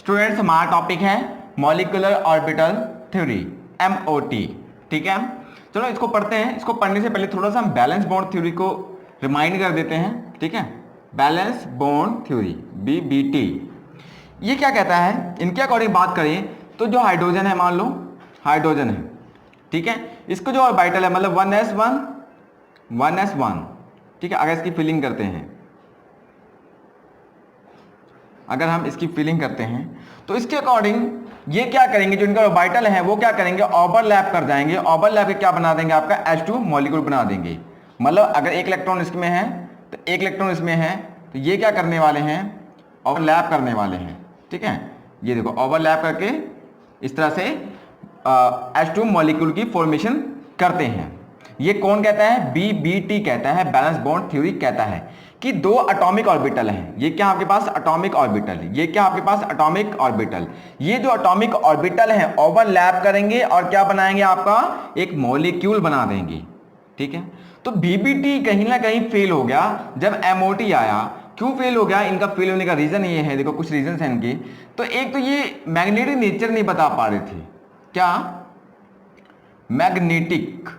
Students हमारा topic है molecular orbital theory, MOT। ठीक है, चलो इसको पढ़ते हैं। इसको पढ़ने से पहले थोड़ा सा हम बैलेंस बॉन्ड थ्योरी को रिमाइंड कर देते हैं। ठीक है, बैलेंस बॉन्ड थ्योरी BBT ये क्या कहता है, इनके अकॉर्डिंग बात करें तो जो हाइड्रोजन है, मान लो हाइड्रोजन है, ठीक है, इसको जो ऑर्बिटल है मतलब 1s1, ठीक है, अगर इसकी फिलिंग करते हैं, अगर हम इसकी फिलिंग करते हैं तो इसके अकॉर्डिंग ये क्या करेंगे, जो इनका ऑर्बिटल है वो क्या करेंगे, ओवरलैप कर जाएंगे। ओवरलैप के क्या बना देंगे, आपका H2 मॉलिक्यूल बना देंगे। मतलब अगर एक इलेक्ट्रॉन इसमें है तो एक इलेक्ट्रॉन इसमें है, तो ये क्या करने वाले हैं, ओवरलैप करने वाले हैं। ठीक है, ये देखो ओवरलैप करके इस तरह से H2 मॉलिक्यूल की फॉर्मेशन करते हैं। ये कौन कहता है, BBT कहता है, बैलेंस बॉन्ड थ्योरी कहता है कि दो एटॉमिक ऑर्बिटल हैं। ये क्या आपके पास एटॉमिक ऑर्बिटल, ये क्या आपके पास एटॉमिक ऑर्बिटल, ये जो एटॉमिक ऑर्बिटल हैं ओवरलैप करेंगे और क्या बनाएंगे, आपका एक मॉलिक्यूल बना देंगे। ठीक है, तो BBT कहीं ना कहीं फेल हो गया जब MOT आया। क्यों फेल हो गया, इनका फेल होने का रीजन ये है, देखो कुछ रीजन है इनके। तो एक तो ये मैग्नेटिक नेचर नहीं बता पा रहे थे, क्या मैग्नेटिक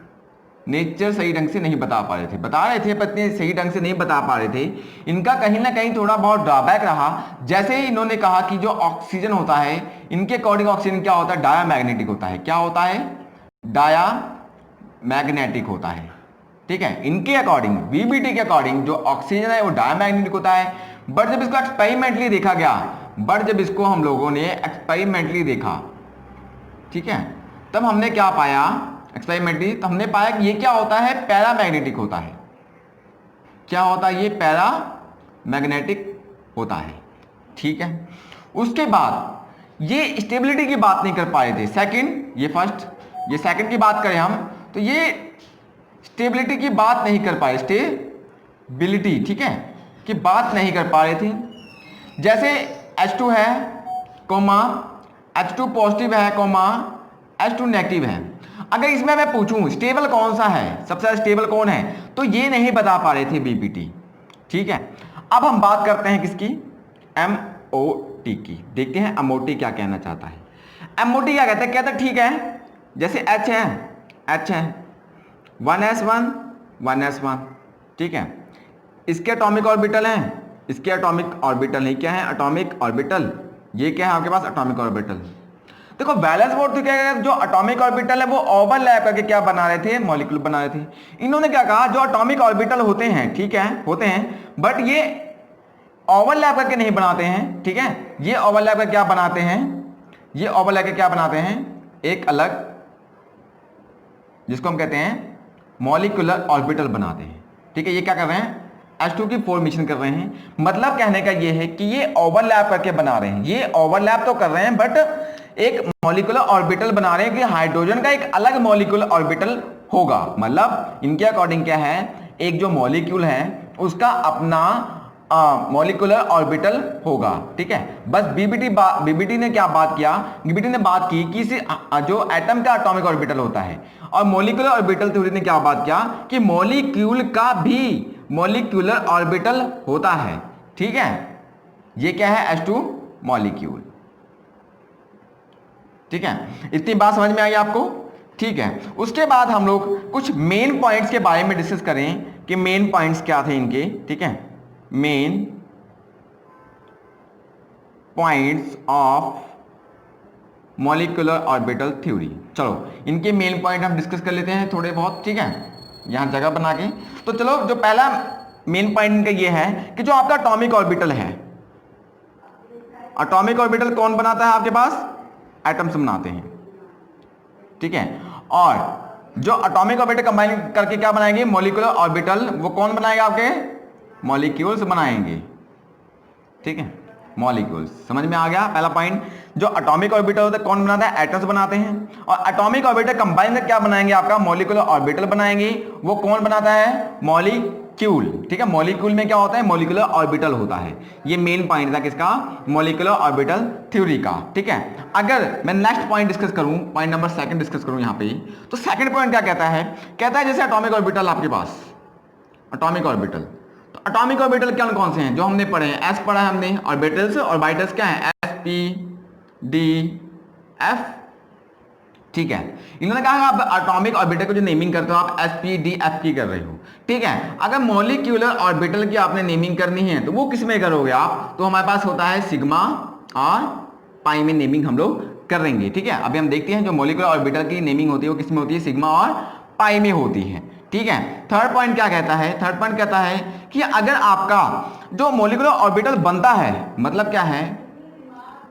नेचर सही ढंग से नहीं बता पा रहे थे, बता रहे थे पत्नी सही ढंग से नहीं बता पा रहे थे। इनका कहीं ना कहीं थोड़ा बहुत ड्रॉबैक रहा। जैसे ही इन्होंने कहा कि जो ऑक्सीजन होता है, इनके अकॉर्डिंग ऑक्सीजन क्या होता है, डायामैग्नेटिक होता है। क्या होता है, डायामैग्नेटिक होता है। ठीक है, इनके अकॉर्डिंग BBT के अकॉर्डिंग जो ऑक्सीजन है वो डायामैग्नेटिक होता है। बट जब इसको एक्सपेरिमेंटली देखा गया, जब इसको हम लोगों ने एक्सपेरिमेंटली देखा, ठीक है, तब हमने क्या पाया एक्सपेरिमेंटली, तो हमने पाया कि ये क्या होता है, पैरामैग्नेटिक होता है। क्या होता है, ये पैरामैग्नेटिक होता है। ठीक है, उसके बाद ये स्टेबिलिटी की बात नहीं कर पाए थे। सेकंड, ये फर्स्ट, ये सेकंड की बात करें हम तो ये स्टेबिलिटी की बात नहीं कर पाए, स्टेबिलिटी, ठीक है, की बात नहीं कर पा रहे थे। जैसे H2 है कोमा H2 पॉजिटिव है कोमा H2 नेगेटिव है। अगर इसमें मैं पूछूं स्टेबल कौन सा है, सबसे ज्यादा स्टेबल कौन है, तो ये नहीं बता पा रहे थे BBT। ठीक है, अब हम बात करते हैं किसकी, MOT की। देखते हैं MOT क्या कहना चाहता है। MOT क्या कहता है, कहता है ठीक है, जैसे H है 1s1, ठीक है, इसके एटॉमिक ऑर्बिटल हैं, इसके एटॉमिक ऑर्बिटल नहीं, क्या है एटॉमिक ऑर्बिटल, ये क्या है आपके पास एटॉमिक ऑर्बिटल। देखो बैलेंस बॉन्ड क्या है, जो एटॉमिक ऑर्बिटल है वो ओवरलैप करके क्या बना रहे थे, मॉलिक्यूल बना रहे थे। इन्होंने क्या कहा, जो एटॉमिक ऑर्बिटल होते हैं, ठीक है, होते हैं, बट ये ओवरलैप करके नहीं बनाते हैं। ठीक है, ये ओवरलैप करके क्या बनाते हैं, ये ओवरलैप करके क्या बनाते हैं, एक अलग, जिसको हम कहते हैं मॉलिक्यूलर ऑर्बिटल बनाते हैं। ठीक है, ये क्या कर रहे हैं, H2 की फॉर्मेशन कर रहे हैं। मतलब कहने का ये है कि ये ओवरलैप करके बना रहे हैं, ये ओवरलैप तो कर रहे हैं बट एक मॉलिक्यूलर ऑर्बिटल बना रहे हैं कि हाइड्रोजन का एक अलग मॉलिक्यूलर ऑर्बिटल होगा। मतलब इनके अकॉर्डिंग क्या है, एक जो मॉलिक्यूल है उसका अपना मॉलिक्यूलर ऑर्बिटल होगा। ठीक है, बस BBT ने क्या बात किया, BBT ने बात की कि जो एटम का एटॉमिक ऑर्बिटल होता है, और मॉलिक्यूलर ऑर्बिटल थ्योरी ने क्या बात किया कि मॉलिक्यूल का भी मॉलिक्यूलर ऑर्बिटल होता है। ठीक है, ये क्या है H2 मॉलिक्यूल। ठीक है, इतनी बात समझ में आई आपको। ठीक है, उसके बाद हम लोग कुछ मेन पॉइंट्स के बारे में डिस्कस करें कि मेन पॉइंट्स क्या थे इनके। ठीक है, main points of molecular orbital theory. चलो इनके मेन पॉइंट हम डिस्कस कर लेते हैं थोड़े बहुत। ठीक है, यहां जगह बना के, तो चलो जो पहला मेन पॉइंट इनका ये है कि जो आपका एटॉमिक ऑर्बिटल है, एटॉमिक ऑर्बिटल कौन बनाता है आपके पास, एटम्स बनाते हैं। ठीक है, और जो एटॉमिक ऑर्बिटल कंबाइन करके क्या बनाएंगे, मॉलिक्यूलर ऑर्बिटल, वो कौन बनाएगा, आपके मॉलिक्यूल्स बनाएंगे। ठीक है, मॉलिक्यूल्स, समझ में आ गया पहला पॉइंट। जो एटॉमिक ऑर्बिटल होता है कौन बनाता है, एटम्स बनाते हैं, और एटॉमिक ऑर्बिटल कंबाइन करके क्या बनाएंगे, आपका मॉलिक्यूलर ऑर्बिटल बनाएंगे। वो कौन बनाता है, मॉलिक्यूल। ठीक है, मॉलिक्यूल में क्या होता है, मॉलिक्यूलर ऑर्बिटल होता है। ये मेन पॉइंट था किसका, मॉलिक्यूलर ऑर्बिटल थ्योरी का। ठीक है, अगर मैं नेक्स्ट पॉइंट डिस्कस करूं, पॉइंट नंबर सेकंड डिस्कस करूं यहां पे, तो सेकंड पॉइंट क्या कहता है, कहता है जैसे एटॉमिक ऑर्बिटल आपके पास, एटॉमिक ऑर्बिटल, एटॉमिक ऑर्बिटल कौन कौन से हैं जो हमने पढ़े हैं, एस पढ़ा है हमने, ऑर्बिटल्स, ऑर्बिटल्स क्या है, sp डी एफ, ठीक है। इन्होंने कहा आप एटॉमिक ऑर्बिटल को जो नेमिंग करते हो आप एस पी डी एफ की कर रहे हो, ठीक है। अगर मॉलिक्यूलर ऑर्बिटल की आपने नेमिंग करनी है तो वो किस में करोगे आप, तो हमारे पास होता है सिग्मा और पाई में नेमिंग हम लोग करेंगे, ठीक है। अभी हम देखते हैं जो मॉलिक्यूलर ऑर्बिटल की नेमिंग होती है वो किस में होती है, सिग्मा और पाई में होती है, ठीक है। थर्ड पॉइंट क्या कहता है, थर्ड पॉइंट कहता है कि अगर आपका जो मॉलिक्यूलर ऑर्बिटल बनता है, मतलब क्या है,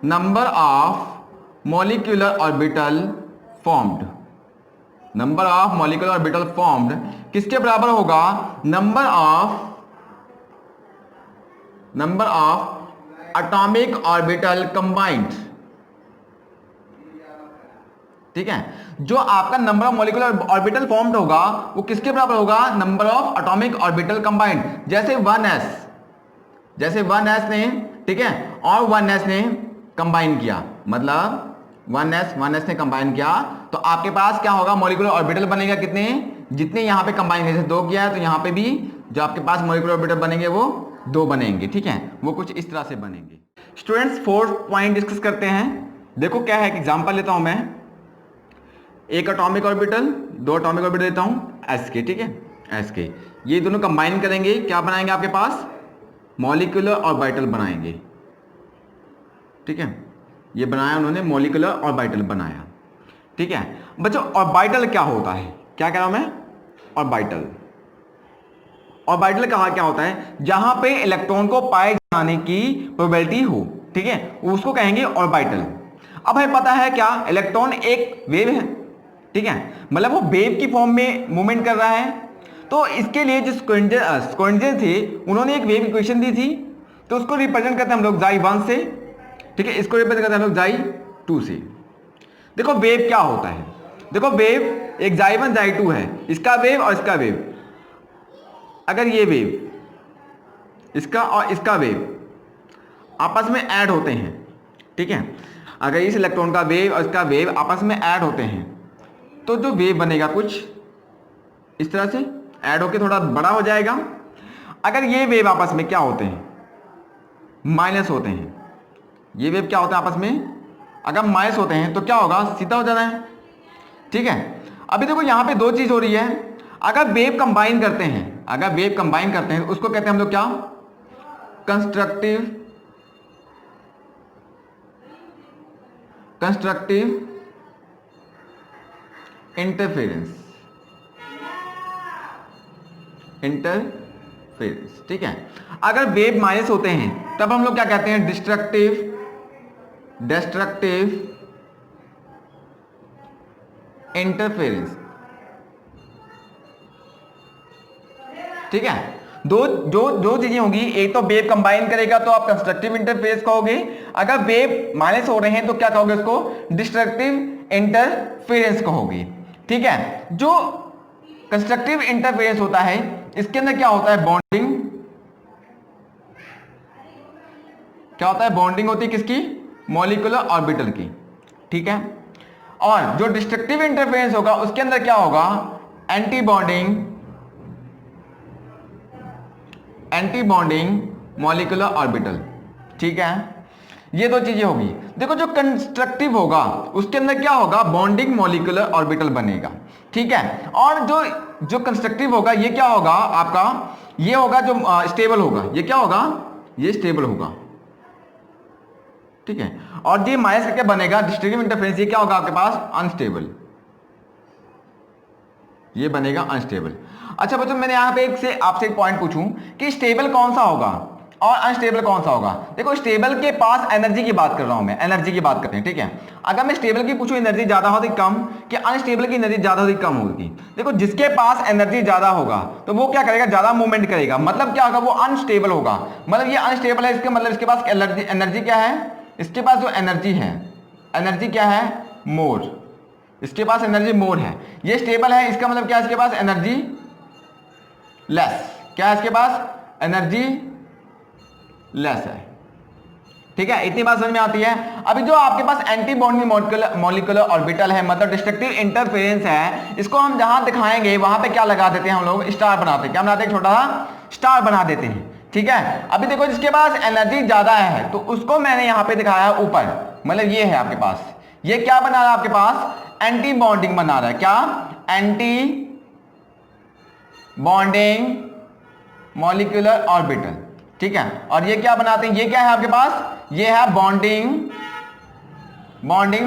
number of molecular orbital formed, number of molecular orbital formed किसके बराबर होगा, number of atomic orbital combined, ठीक है। जो आपका number of molecular orbital formed होगा वो किसके बराबर होगा, number of atomic orbital combined. जैसे 1s ने, ठीक है, और 1s ने कंबाइन किया, मतलब 1s ने कंबाइन किया तो आपके पास क्या होगा, मॉलिक्यूलर ऑर्बिटल बनेगा कितने, जितने यहाँ पे कंबाइन, जैसे 2 किया है तो यहाँ पे भी जो आपके पास मॉलिक्यूलर ऑर्बिटल बनेंगे वो 2 बनेंगे, ठीक है। वो कुछ इस तरह से बनेंगे। स्टूडेंट्स 4th पॉइंट डिस्कस करते हैं। देखो क्या है, एग्जांपल लेता हूं मैं, एक एटॉमिक ऑर्बिटल, 2 एटॉमिक ऑर्बिटल लेता हूं एस के, ठीक है, एस के, ये दोनों कंबाइन करेंगे, क्या बनाएंगे आपके पास, मॉलिक्यूलर ऑर्बिटल बनाएंगे, ठीक है। ये बनाया उन्होंने, मॉलिक्यूलर ऑर्बिटल बनाया, ठीक है। बच्चों ऑर्बिटल क्या होता है, क्या कह रहा हूं मैं, ऑर्बिटल, ऑर्बिटल कहा क्या होता है, जहां पे इलेक्ट्रॉन को पाए जाने की प्रोबेबिलिटी हो, ठीक है, उसको कहेंगे ऑर्बिटल। अब हमें पता है क्या, इलेक्ट्रॉन एक वेव है, ठीक है, मतलब वो वेव की फॉर्म में मूवमेंट कर रहा है। तो इसके लिए जो स्क्रोडिंगर थे उन्होंने एक वेव इक्वेशन दी थी, तो उसको रिप्रेजेंट करते हैं हम लोग xi1 से, ठीक है, इसको रिप्रेजेंट करते हैं हम लोग xi2 से। देखो वेव क्या होता है, देखो वेव एक xi1 xi2 है, इसका वेव और इसका वेव, अगर ये वेव, इसका और इसका वेव आपस में ऐड होते हैं, ठीक है, अगर इस इलेक्ट्रॉन का वेव और इसका वेव आपस में ऐड होते हैं तो जो वेव बनेगा कुछ इस तरह से ऐड होके थोड़ा बड़ा हो जाएगा। अगर ये वेव आपस में क्या होते हैं, माइनस होते हैं, ये वेव क्या होता है आपस में, अगर माइनस होते हैं तो क्या होगा, सीधा हो जाना है, ठीक है। अभी देखो यहाँ पे 2 चीज हो रही है, अगर वेव कंबाइन करते हैं, अगर वेव कंबाइन करते हैं उसको कहते हैं हम लोग क्या, कंस्ट्रक्टिव इंटरफेरेंस, ठीक है। अगर वेव माइनस होते हैं तब हम लोग क्या कहते हैं, डिस्ट्रक्टिव इंटरफेरेंस, ठीक है। दो चीजें होंगी, एक तो वेव कंबाइन करेगा तो आप कंस्ट्रक्टिव इंटरफेरेंस कहोगे, अगर वेव माइनस हो रहे हैं तो क्या कहोगे, उसको डिस्ट्रक्टिव इंटरफेरेंस कहोगे, ठीक है। जो कंस्ट्रक्टिव इंटरफेरेंस होता है इसके अंदर क्या होता है, बॉन्डिंग, क्या होता है, बॉन्डिंग होती है किसकी, मॉलिक्यूलर ऑर्बिटल की, ठीक है। और जो डिस्ट्रक्टिव इंटरफेरेंस होगा उसके अंदर क्या होगा, एंटी बॉन्डिंग मॉलिक्यूलर ऑर्बिटल, ठीक है। ये 2 चीजें होगी। देखो जो कंस्ट्रक्टिव होगा उसके अंदर क्या होगा, बॉन्डिंग मॉलिक्यूलर ऑर्बिटल बनेगा, ठीक है। और जो कंस्ट्रक्टिव होगा ये क्या होगा आपका, ये होगा जो स्टेबल होगा, ये क्या होगा, ये स्टेबल होगा, ठीक है। और ये माइनस करके बनेगा डिस्ट्रक्टिव इंटरफेरेंस, ये क्या होगा आपके पास, अनस्टेबल, ये बनेगा अनस्टेबल। अच्छा बच्चों मैंने यहाँ पे आपसे एक पॉइंट पूछूं कि स्टेबल कौन सा होगा और अनस्टेबल कौन सा होगा। देखो स्टेबल के पास एनर्जी की बात कर रहा हूं मैं, एनर्जी की बात करते हैं, ठीक है। अगर मैं स्टेबल की पूछूं एनर्जी ज्यादा होती कम, कि अनस्टेबल की एनर्जी ज्यादा होती कम होगी। देखो जिसके पास एनर्जी ज्यादा होगा तो वो क्या करेगा, ज्यादा मूवमेंट करेगा, मतलब क्या होगा, वो अनस्टेबल होगा। मतलब ये अनस्टेबल है, इसके मतलब इसके पास एनर्जी क्या है, इसके पास जो एनर्जी है, एनर्जी क्या है, मोर, इसके पास एनर्जी मोर है। ये स्टेबल है, इसका मतलब क्या है, इसके पास एनर्जी लेस, क्या है इसके पास, एनर्जी लेस है, ठीक है। इतनी बात समझ में आती है। अभी जो आपके पास एंटी बॉन्डिंग मॉलिक्यूलर ऑर्बिटल है, मतलब डिस्ट्रक्टिव इंटरफेरेंस है, इसको हम जहां दिखाएंगे वहां पे क्या लगा देते हैं हम लोग, स्टार बनाते हैं, क्या बनाते हैं, छोटा सा स्टार बना देते हैं, ठीक है। अभी देखो जिसके पास एनर्जी ज्यादा है तो उसको मैंने यहां पे दिखाया है ऊपर, मतलब ये है आपके पास, ये क्या बना रहा है आपके पास, एंटी बॉन्डिंग बना रहा है, क्या, एंटी बॉन्डिंग मॉलिक्यूलर ऑर्बिटल, ठीक है। और ये क्या बनाते हैं, ये क्या है आपके पास, ये है बॉन्डिंग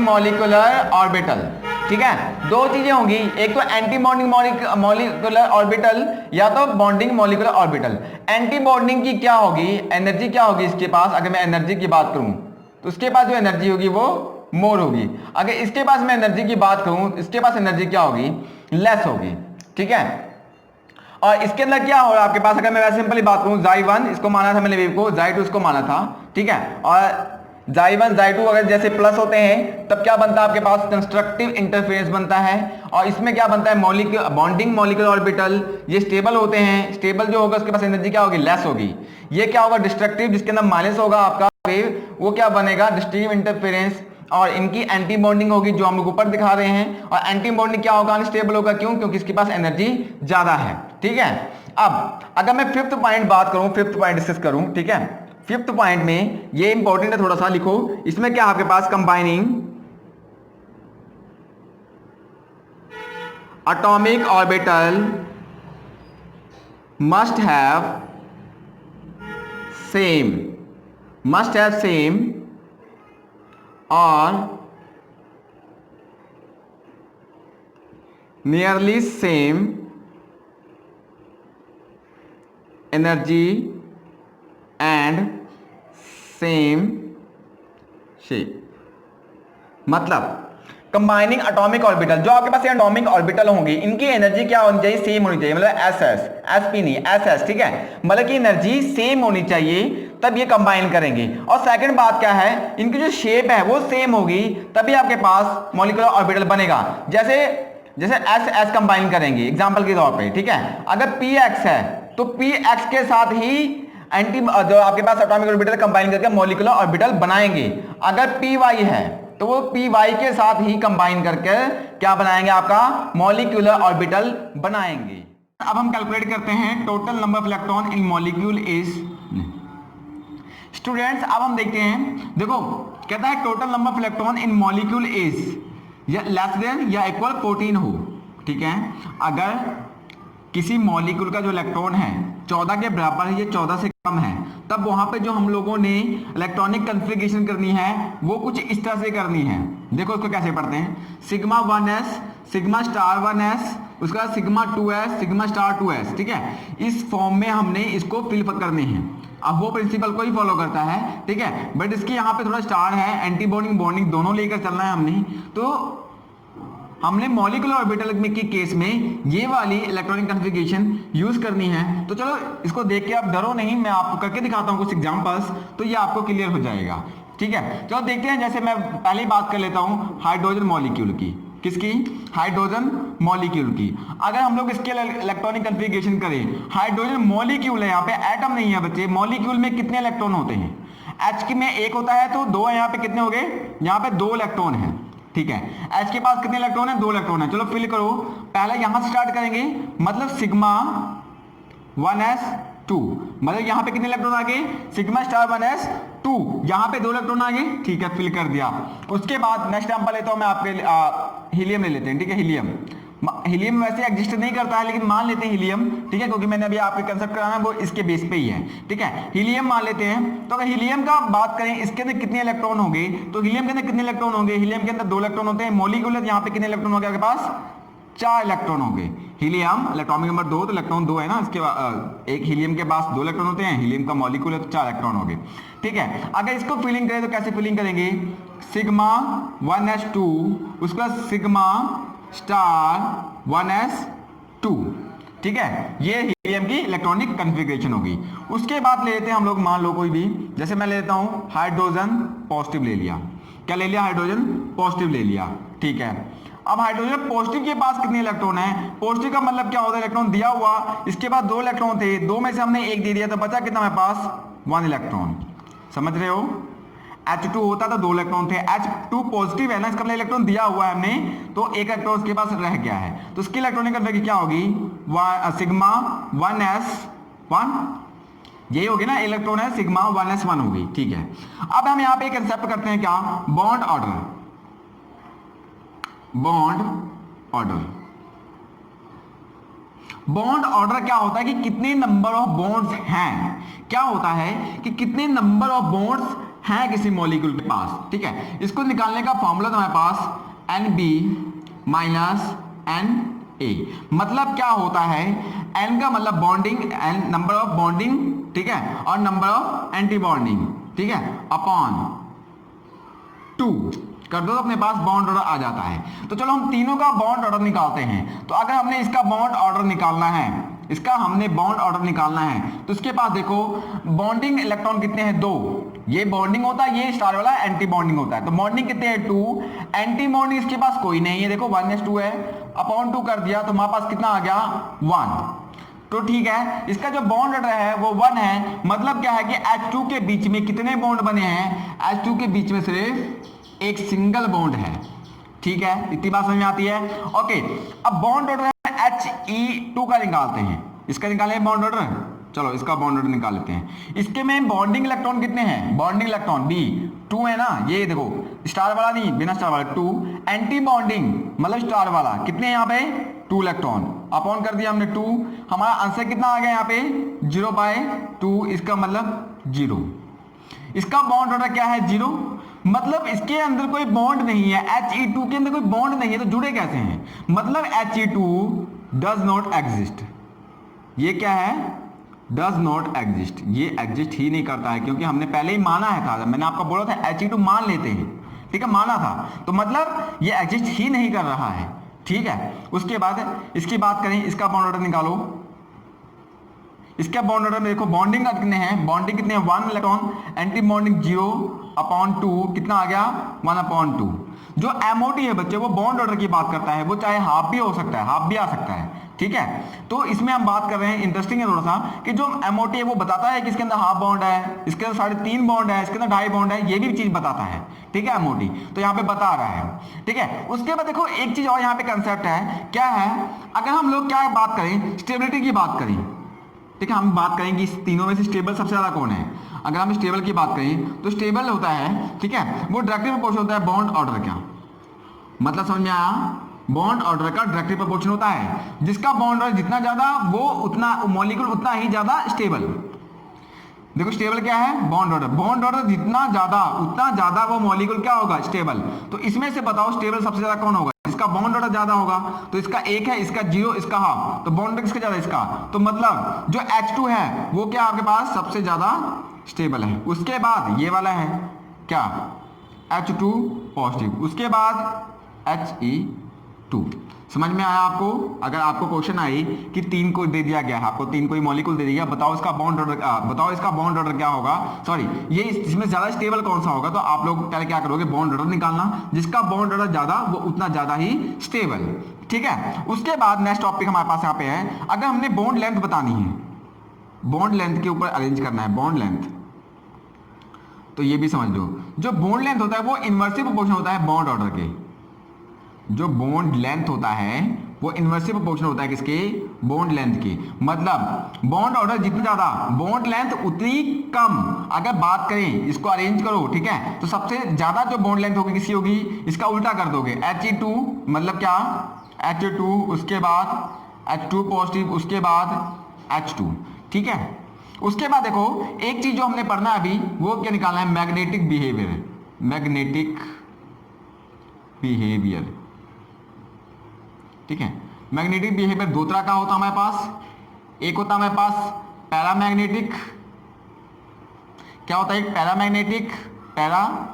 मॉलिक्यूलर ऑर्बिटल, ठीक है। दो चीजें होंगी, एक तो एंटी बॉन्डिंग मॉलिक्यूलर ऑर्बिटल या तो bonding molecular orbital. Anti bonding की क्या होगी, एनर्जी क्या होगी इसके पास, अगर मैं एनर्जी की बात करूं तो उसके पास जो एनर्जी होगी वो मोर होगी। अगर इसके पास मैं एनर्जी की बात करूं, इसके पास एनर्जी क्या होगी, लेस होगी, ठीक है। और इसके अंदर क्या हो रहा है आपके पास, अगर मैं वैसे सिंपली बात करूं, Xi1 इसको माना था मैंने वेव को, Xi2 इसको माना था, ठीक है। और Xi1 Xi2 अगर जैसे प्लस होते हैं तब क्या बनता है आपके पास, कंस्ट्रक्टिव इंटरफेरेंस बनता है। और इसमें क्या बनता है, बॉन्डिंग मॉलिक्यूलर ऑर्बिटल, ये स्टेबल होते हैं, स्टेबल जो होगा उसके पास एनर्जी क्या होगी, लेस होगी। ये क्या होगा, डिस्ट्रक्टिव, जिसके अंदर माइनस होगा आपका वेव, वो क्या बनेगा, डिस्ट्रक्टिव इंटरफेरेंस। और इनकी एंटी बॉन्डिंग होगी जो हम लोग ऊपर दिखा रहे हैं। और एंटी बॉन्डिंग क्या होगा, अनस्टेबल होगा, क्यों, क्योंकि इसके पास एनर्जी ज्यादा है, ठीक है। अब अगर मैं फिफ्थ पॉइंट बात करूं, फिफ्थ पॉइंट डिस्कस करूं, ठीक है। फिफ्थ पॉइंट में ये इंपॉर्टेंट है, थोड़ा सा लिखो, इसमें क्या आपके पास, combining atomic orbital must have same और nearly same energy and same shape. मतलब कंबाइनिंग एटॉमिक ऑर्बिटल, जो आपके पास ये एटॉमिक ऑर्बिटल होंगी, इनकी एनर्जी क्या होनी चाहिए, सेम होनी चाहिए, मतलब एसपी नहीं, एसएस, ठीक है। मतलब कि एनर्जी सेम होनी चाहिए, तब ये कंबाइन करेंगे। और सेकंड बात क्या है, इनकी जो शेप है वो सेम होगी, तभी आपके पास मॉलिक्यूलर ऑर्बिटल बनेगा। जैसे एस एस कंबाइन करेंगे एग्जांपल के तौर पे, ठीक है। अगर पी एक्स है तो पी एक्स के साथ ही एंटी जो आपके पास एटॉमिक ऑर्बिटल कंबाइन करके मॉलिक्यूलर ऑर्बिटल बनाएंगे। अगर पी वाई है तो वो पी वाई के साथ ही कंबाइन करके क्या बनाएंगे, आपका मॉलिक्यूलर ऑर्बिटल बनाएंगे। अब हम कैलकुलेट करते हैं total number of electron in molecule is, students अब हम देखते हैं, देखो कहता है total number of electron in molecule is या लेस देन या इक्वल 14 हो, ठीक है। अगर किसी मॉलिक्यूल का जो इलेक्ट्रॉन है 14 के बराबर है, ये 14 से कम है, तब वहां पे जो हम लोगों ने इलेक्ट्रॉनिक कॉन्फ़िगरेशन करनी है वो कुछ इस तरह से करनी है। देखो इसको कैसे पढ़ते हैं, sigma 1s, sigma star 1s, उसका बाद sigma 2s, sigma star 2s, ठीक है। इस फॉर्म में हमने इसको फिल करने हैं। अब वो प्रिंसिपल को ही फॉलो करता है, ठीक है। बट इसके यहाँ पे थोड़ा स्टार है, एंटी बॉन्डिंग दोनों लेकर चलना है हमने। तो हमने मॉलिक्यूलर ऑर्बिटल में के केस में ये वाली इलेक्ट्रॉनिक कॉन्फ़िगरेशन यूज करनी है। तो चलो इसको देख के आप डरो नहीं, मैं आपको करके दिखाता हूँ कुछ एग्जांपल्स, तो ये आपको क्लियर हो जाएगा, ठीक है। चलो देखते हैं, जैसे मैं पहले बात कर लेता हूँ हाइड्रोजन मॉलिक्यूल की, किसकी, हाइड्रोजन मॉलिक्यूल की। अगर हम लोग इसके इलेक्ट्रॉनिक कॉन्फ़िगरेशन करें, हाइड्रोजन मॉलिक्यूल है, यहाँ पे एटम नहीं है बच्चे, मॉलिक्यूल में कितने इलेक्ट्रॉन होते हैं, H में एक होता है तो दो है, यहाँ पे कितने हो गए, यहाँ पे 2 इलेक्ट्रॉन है, ठीक है। H के पास कितने इलेक्ट्रॉन है, 2 इलेक्ट्रॉन है। चलो फिल करो, पहले यहां से स्टार्ट करेंगे, मतलब सिग्मा 1s2, मतलब यहां पे कितने इलेक्ट्रॉन आ गए, सिग्मा स्टार 1s2, यहां पे 2 इलेक्ट्रॉन आ गए, ठीक है, फिल कर दिया। उसके बाद नेक्स्ट एग्जांपल लेता हूं मैं आपके, हीलियम ले लेते हैं, ठीक है। हीलियम वैसे एग्जिस्ट नहीं करता है, लेकिन मान लेते हैं हीलियम, ठीक है, क्योंकि मैंने अभी आपके कंसेप्ट कराना वो इसके बेस पे ही है, ठीक है। हीलियम मान लेते हैं। तो अगर हीलियम का बात करें, इसके अंदर कितने इलेक्ट्रॉन होंगे, तो हीलियम के अंदर कितने इलेक्ट्रॉन होंगे, हीलियम के अंदर 2 इलेक्ट्रॉन होते हैं। मॉलिक्यूल यहाँ पे कितने इलेक्ट्रॉन हो गए आपके पास, 4 इलेक्ट्रॉन हो गए। हीलियम एटॉमिक नंबर 2, तो इलेक्ट्रॉन 2 है ना, इसके बाद एक हीलियम के पास 2 इलेक्ट्रॉन होते हैं, हीलियम का मॉलिक्यूल है तो 4 इलेक्ट्रॉन हो गए, ठीक है। अगर इसको फिलिंग करें तो कैसे फिलिंग करेंगे, सिग्मा 1s2, उसका सिग्मा स्टार 1s2, ठीक है। ये हीलियम की इलेक्ट्रॉनिक कॉन्फ़िगरेशन होगी। उसके बाद ले लेते हैं हम लोग, मान लो कोई भी, जैसे मैं लेता हूं हाइड्रोजन पॉजिटिव ले लिया, क्या ले लिया, हाइड्रोजन पॉजिटिव ले लिया, ठीक है। अब हाइड्रोजन पॉजिटिव के पास कितने इलेक्ट्रॉन है, पॉजिटिव का मतलब क्या होता है, इलेक्ट्रॉन दिया हुआ, इसके बाद 2 इलेक्ट्रॉन थे, 2 में से हमने 1 दे दिया, तो बचा कितना हमारे पास, 1 इलेक्ट्रॉन, समझ रहे हो। H2 होता तो 2 इलेक्ट्रॉन थे, H2 पॉजिटिव है ना, इसका मतलब इलेक्ट्रॉन दिया हुआ है हमने, तो 1 इलेक्ट्रॉन उसके पास रह गया है, तो इसकी इलेक्ट्रॉनिक कॉन्फ़िगरेशन क्या होगी, सिग्मा 1s1, यही होगी ना, इलेक्ट्रॉन है सिग्मा 1s1 होगी, ठीक है। अब हम यहाँ पे कंसेप्ट करते हैं क्या, bond order. Bond order, bond order क्या होता है कि कितने नंबर ऑफ बॉन्ड्स हैं, क्या होता है कि कितने नंबर ऑफ बॉन्ड्स हैं किसी मॉलिक्यूल के पास, ठीक है। इसको निकालने का फॉर्मूला तो हमारे पास NB माइनस NA, मतलब क्या होता है, N का मतलब bonding, N number of bonding, ठीक है, और नंबर ऑफ एंटी बॉन्डिंग, ठीक है, अपॉन 2 कर दो तो अपने पास बॉन्ड ऑर्डर आ जाता है। तो चलो हम तीनों का बॉन्ड ऑर्डर निकालते हैं। तो अगर हमने इसका बॉन्ड ऑर्डर निकालना है, इसका हमने बॉन्ड ऑर्डर निकालना है, तो इसके पास देखो बॉन्डिंग इलेक्ट्रॉन कितने हैं, 2, ये बॉन्डिंग होता है, ये स्टार वाला एंटी बॉन्डिंग होता है। तो बॉन्डिंग कितने हैं, 2, एंटी बॉन्डिंग इसके पास कोई नहीं है, देखो 1s2 है, अपॉन 2 कर दिया तो हमारे पास कितना आ गया, 1। तो ठीक है, इसका जो बॉन्ड ऑर्डर है वो 1 है, मतलब क्या है कि H2 के बीच में कितने बॉन्ड बने हैं, H2 के बीच में सिर्फ एक सिंगल बॉन्ड है, ठीक है, इतनी बात समझ में आती है। ओके, अब बॉन्ड ऑर्डर He2 का निकालते हैं, इसका निकालें बॉन्ड ऑर्डर, चलो इसका बॉन्ड ऑर्डर निकाल लेते हैं। इसके में बॉन्डिंग इलेक्ट्रॉन कितने हैं, बॉन्डिंग इलेक्ट्रॉन B 2 है ना, ये देखो स्टार वाला नहीं, बिना स्टार वाला 2, एंटी बॉन्डिंग मतलब स्टार वाला कितने हैं यहाँ पे, 2 इलेक्ट्रॉन, अपॉन कर दिया हमने 2, हमारा आंसर कितना आ गया यहाँ पे 0/2, इसका मतलब 0। इसका बॉन्ड ऑर्डर क्या है, 0, मतलब इसके अंदर कोई बॉन्ड नहीं है, He2 के अंदर कोई बॉन्ड नहीं है, तो जुड़े कैसे हैं, मतलब He2 डज नॉट एग्जिस्ट। ये क्या है, डज नॉट एग्जिस्ट, ये एग्जिस्ट ही नहीं करता है, क्योंकि हमने पहले ही माना है था, मैंने आपको बोला था He2 मान लेते हैं, ठीक है, माना था, तो मतलब ये एग्जिस्ट ही नहीं कर रहा है, ठीक है। उसके बाद इसकी बात करें, इसका बॉन्ड ऑर्डर निकालो। इसका बॉन्ड ऑर्डर में देखो बॉन्डिंग कितने हैं, बॉन्डिंग कितने हैं, 1 इलेक्ट्रॉन, एंटी बॉन्डिंग 0/2, कितना आ गया 1/2। जो MOT है बच्चे, वो बॉन्ड ऑर्डर की बात करता है, वो चाहे हाफ भी हो सकता है, हाफ भी आ सकता है, ठीक है। तो इसमें हम बात कर रहे हैं, इंटरेस्टिंग है थोड़ा सा, कि जो MOT है वो बताता है कि इसके अंदर हाफ बॉन्ड है, इसके अंदर 3.5 बॉन्ड है, इसके अंदर 2.5 बॉन्ड है, ये भी चीज बताता है, ठीक है, MOT तो यहाँ पे बता रहा है, ठीक है। उसके बाद देखो एक चीज और यहाँ पे कंसेप्ट है, क्या है, अगर हम लोग क्या बात करें, स्टेबिलिटी की बात करें, ठीक है, हम बात करेंगे इस तीनों में से स्टेबल सबसे ज्यादा कौन है। अगर हम स्टेबल की बात करें तो स्टेबल होता है, ठीक है, वो डायरेक्टली प्रोपोर्शनल होता है बॉन्ड ऑर्डर का, मतलब समझ में आया, बॉन्ड ऑर्डर का डायरेक्टली प्रोपोर्शनल होता है, जिसका बॉन्ड ऑर्डर जितना ज्यादा वो उतना मॉलिक्यूल उतना ही ज्यादा स्टेबल। देखो स्टेबल क्या है, बॉन्ड ऑर्डर, बॉन्ड ऑर्डर जितना ज्यादा उतना ज्यादा वो मॉलिक्यूल क्या होगा, स्टेबल। तो इसमें से बताओ स्टेबल सबसे ज्यादा कौन होगा, इसका बॉन्ड ऑर्डर ज्यादा होगा, तो इसका 1 है, इसका 0, इसका हाफ, तो बॉन्ड ऑर्डर किसका ज्यादा, इसका, तो मतलब जो H2 है वो क्या आपके पास सबसे ज्यादा स्टेबल है। उसके बाद ये वाला है क्या, H2 पॉजिटिव, उसके बाद He2। समझ में आया आपको। अगर आपको क्वेश्चन आई कि 3 को दे दिया गया है, आपको 3 कोई मॉलिक्यूल दे दिया, बताओ इसका बॉन्ड ऑर्डर, बताओ इसका बॉन्ड ऑर्डर क्या होगा, सॉरी ये इसमें ज्यादा स्टेबल कौन सा होगा, तो आप लोग पहले क्या करोगे, बॉन्ड ऑर्डर निकालना, जिसका बॉन्ड ऑर्डर ज्यादा वो उतना ज्यादा ही स्टेबल, ठीक है। उसके बाद नेक्स्ट टॉपिक हमारे पास यहाँ पे है, अगर हमने बॉन्ड लेंथ बतानी है, बॉन्ड लेंथ के ऊपर अरेंज करना है बॉन्ड लेंथ, तो ये भी समझ लो, जो बॉन्ड लेंथ होता है वो इनवर्सली प्रोपोर्शनल होता है बॉन्ड ऑर्डर के, जो बॉन्ड लेंथ होता है वो इनवर्सली प्रोपोर्शनल होता है किसके, बॉन्ड लेंथ के, मतलब बॉन्ड ऑर्डर जितना ज्यादा बॉन्ड लेंथ उतनी कम। अगर बात करें इसको अरेंज करो, ठीक है, तो सबसे ज्यादा जो बॉन्ड लेंथ होगी किसकी होगी, इसका उल्टा कर दोगे, He2 मतलब क्या, H2, उसके बाद H2 पॉजिटिव, उसके बाद H2, ठीक है। उसके बाद देखो एक चीज जो हमने पढ़ना है अभी, वो क्या निकालना है, मैग्नेटिक बिहेवियर, मैग्नेटिक बिहेवियर, ठीक है। मैग्नेटिक बिहेवियर 2 तरह का होता है हमारे पास, एक होता है हमारे पास पैरामैग्नेटिक, क्या होता है, एक पैरामैग्नेटिक, पैरामैग्नेटिक,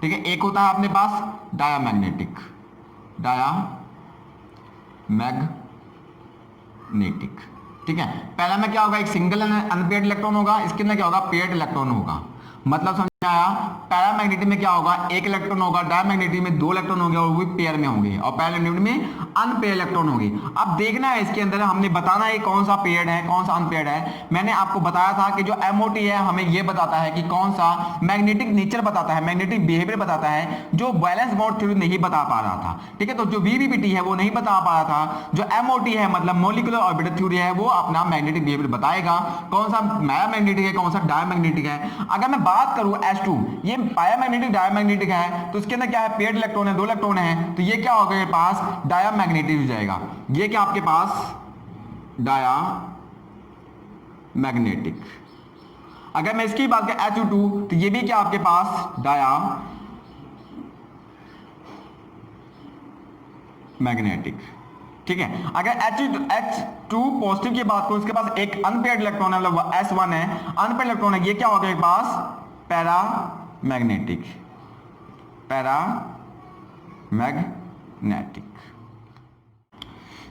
ठीक है, एक होता है अपने पास डायामैग्नेटिक, डायामैग्नेटिक, ठीक है। पहला में क्या होगा, एक सिंगल अनपेयर्ड इलेक्ट्रॉन होगा, इसके अंदर क्या होगा, पेयर्ड इलेक्ट्रॉन होगा, मतलब पैरामैग्नेटिक में क्या होगा, एक इलेक्ट्रॉन होगा, डायमैग्नेटिक में दो इलेक्ट्रॉन होंगे और वो भी पेयर में होंगे, और पैरामैग्नेटिक में अनपेयर इलेक्ट्रॉन होंगे। अब देखना है इसके अंदर, हमने बताना है कौन सा पेयर्ड है कौन सा अनपेयर्ड है। मैंने आपको बताया था कि जो MOT है हमें ये बताता है कि कौन सा मैग्नेटिक नेचर बताता है, मैग्नेटिक बिहेवियर बताता है, जो बैलेंस बॉन्ड थ्योरी नहीं बता पा रहा था। ठीक है, तो जो VBBT है वो नहीं बता पा रहा था, जो MOT है मतलब मॉलिक्यूलर ऑर्बिटल थ्योरी है वो अपना मैग्नेटिक बिहेवियर बताएगा, कौन सा पैरामैग्नेटिक है कौन सा डायमैग्नेटिक है। अगर मैं बात करूं S2, ये पैरामैग्नेटिक डायमैग्नेटिक है, तो इसके अंदर क्या है, पेयर्ड इलेक्ट्रॉन है, दो इलेक्ट्रॉन है, तो ये क्या होगा मेरे पास डायमैग्नेटिक हो जाएगा। ये क्या आपके पास डायमैग्नेटिक। अगर मैं इसकी बात करें H2, तो ये भी क्या आपके पास डायमैग्नेटिक। ठीक है, अगर H2 पॉजिटिव की बात करूं, इसके पास एक अनपेयर्ड इलेक्ट्रॉन है, मतलब S1 है, अनपेयर्ड इलेक्ट्रॉन है, ये क्या होगा मेरे पास पैरामैग्नेटिक।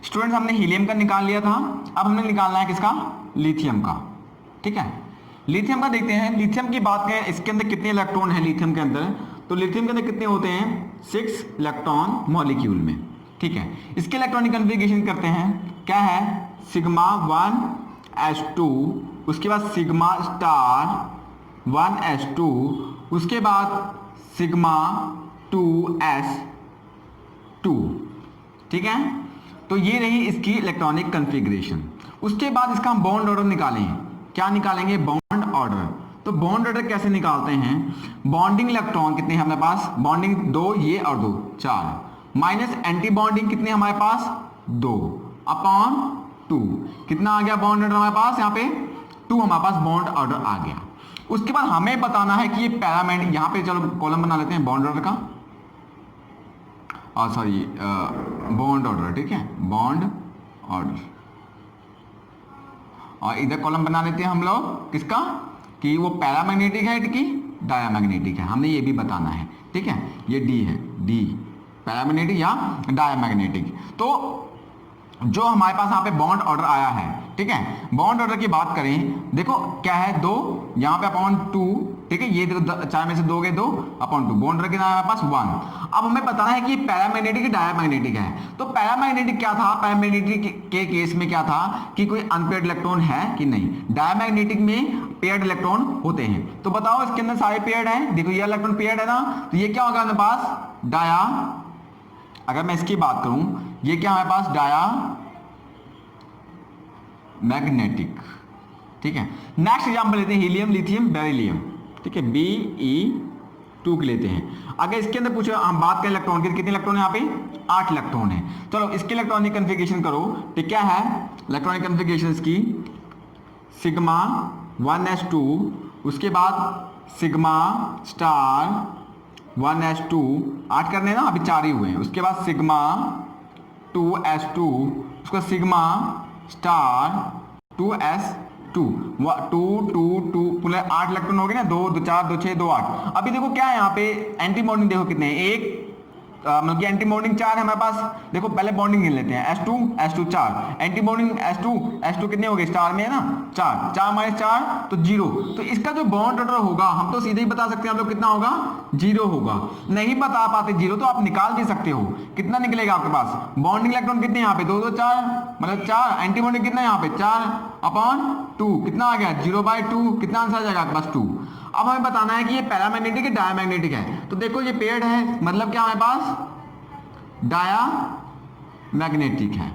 स्टूडेंट्स, हमने हीलियम का निकाल लिया था, अब हमने निकालना है किसका, लिथियम का। ठीक है, लिथियम का देखते हैं। लिथियम की बात करें, इसके अंदर कितने इलेक्ट्रॉन है लिथियम के अंदर, तो लिथियम के अंदर कितने होते हैं, 6 इलेक्ट्रॉन मॉलिक्यूल में। ठीक है, इसके इलेक्ट्रॉनिक कन्फिगरेशन करते हैं, क्या है, सिग्मा 1s2, उसके बाद सिग्मा स्टार 1s2, उसके बाद सिग्मा 2s2। ठीक है, तो ये रही इसकी इलेक्ट्रॉनिक कन्फिगरेशन। उसके बाद इसका हम बॉन्ड ऑर्डर निकालेंगे। क्या निकालेंगे, बॉन्ड ऑर्डर। तो बॉन्ड ऑर्डर कैसे निकालते हैं, बॉन्डिंग इलेक्ट्रॉन कितने हैं हमारे पास, बॉन्डिंग 2, ये और 2 4, माइनस एंटी बॉन्डिंग कितने हमारे पास 2 अपॉन 2, कितना आ गया बॉन्ड ऑर्डर हमारे पास, यहाँ पे 2 हमारे पास बॉन्ड ऑर्डर आ गया। उसके बाद हमें बताना है कि ये पैरामैग्नेटिक, यहाँ पे चलो कॉलम बना लेते हैं बॉन्ड ऑर्डर का, और सॉरी बॉन्ड ऑर्डर। ठीक है, बॉन्ड ऑर्डर, और इधर कॉलम बना लेते हैं हम लोग किसका, कि वो पैरामैग्नेटिक है कि डायमैग्नेटिक है, हमने ये भी बताना है। ठीक है, ये डी है, डी पैरामैग्नेटिक या डायमैग्नेटिक। तो जो हमारे पास यहाँ पे बॉन्ड ऑर्डर आया है, ठीक है, बॉन्ड ऑर्डर की बात करें, देखो क्या है 2, यहाँ पे अपॉन 2। ठीक है, ये देखो 4 में से 2 गए 2 अपॉन 2, बॉन्ड ऑर्डर कितना है हमारे पास 1। अब हमें पता है कि पैरामैग्नेटिक डायमैग्नेटिक है, तो पैरामैग्नेटिक क्या था, पैरामैग्नेटिक के केस में क्या था कि कोई अनपेयर्ड इलेक्ट्रॉन है कि नहीं, डायमैग्नेटिक में पेयर्ड इलेक्ट्रॉन होते हैं। तो बताओ इसके अंदर सारे पेयर्ड हैं, देखो ये इलेक्ट्रॉन पेयर्ड है ना, तो ये क्या होगा हमारे पास अगर मैं इसकी बात करूं, ये क्या हमारे पास डायमैग्नेटिक। ठीक है, नेक्स्ट एग्जांपल लेते हैं हीलियम, लिथियम, बेरिलियम। ठीक है, Be2 के लेते हैं। अगर इसके अंदर पूछो, हम बात करें इलेक्ट्रॉन की, कितने इलेक्ट्रॉन है यहाँ पे, 8 इलेक्ट्रॉन है। चलो इसके इलेक्ट्रॉनिक कन्फिगरेशन करो, तो क्या है इलेक्ट्रॉनिक कन्फिगरेशन इसकी, सिग्मा 1s2, उसके बाद सिग्मा स्टार 1s2, 8 करने ना, अभी 4 ही हुए हैं। उसके बाद सिग्मा 2s2, उसका सिग्मा स्टार 2s2, 2 2 2 पूरे 8 इलेक्ट्रॉन हो गए ना, 2 2 4 2 6 2 8। अभी देखो क्या है यहाँ पे, एंटी बॉन्डिंग देखो कितने हैं, एक मतलब कि एंटी बॉन्डिंग 4 है हमारे पास। देखो पहले बॉन्डिंग गिन लेते हैं, S2 S2 4, anti bonding S2 कितने हो गए, स्टार में है ना 4, 4 माइनस 4 तो 0। तो इसका जो बॉन्ड ऑर्डर होगा हम तो सीधे ही बता सकते हैं, आप लोग कितना होगा, 0 होगा। नहीं बता पाते 0 तो आप निकाल भी सकते हो, कितना निकलेगा आपके पास, बॉन्डिंग इलेक्ट्रॉन कितने यहाँ पे 2 2 4, मतलब 4, एंटी बॉन्डिंग कितना यहाँ पे 4 अपॉन 2, कितना आ गया 0/2, कितना आंसर आ जाएगा आपके पास 2। अब हमें बताना है कि ये पैरामैग्नेटिक है डायमैग्नेटिक है, तो देखो ये पेयर्ड है, मतलब क्या हमारे पास डायमैग्नेटिक है।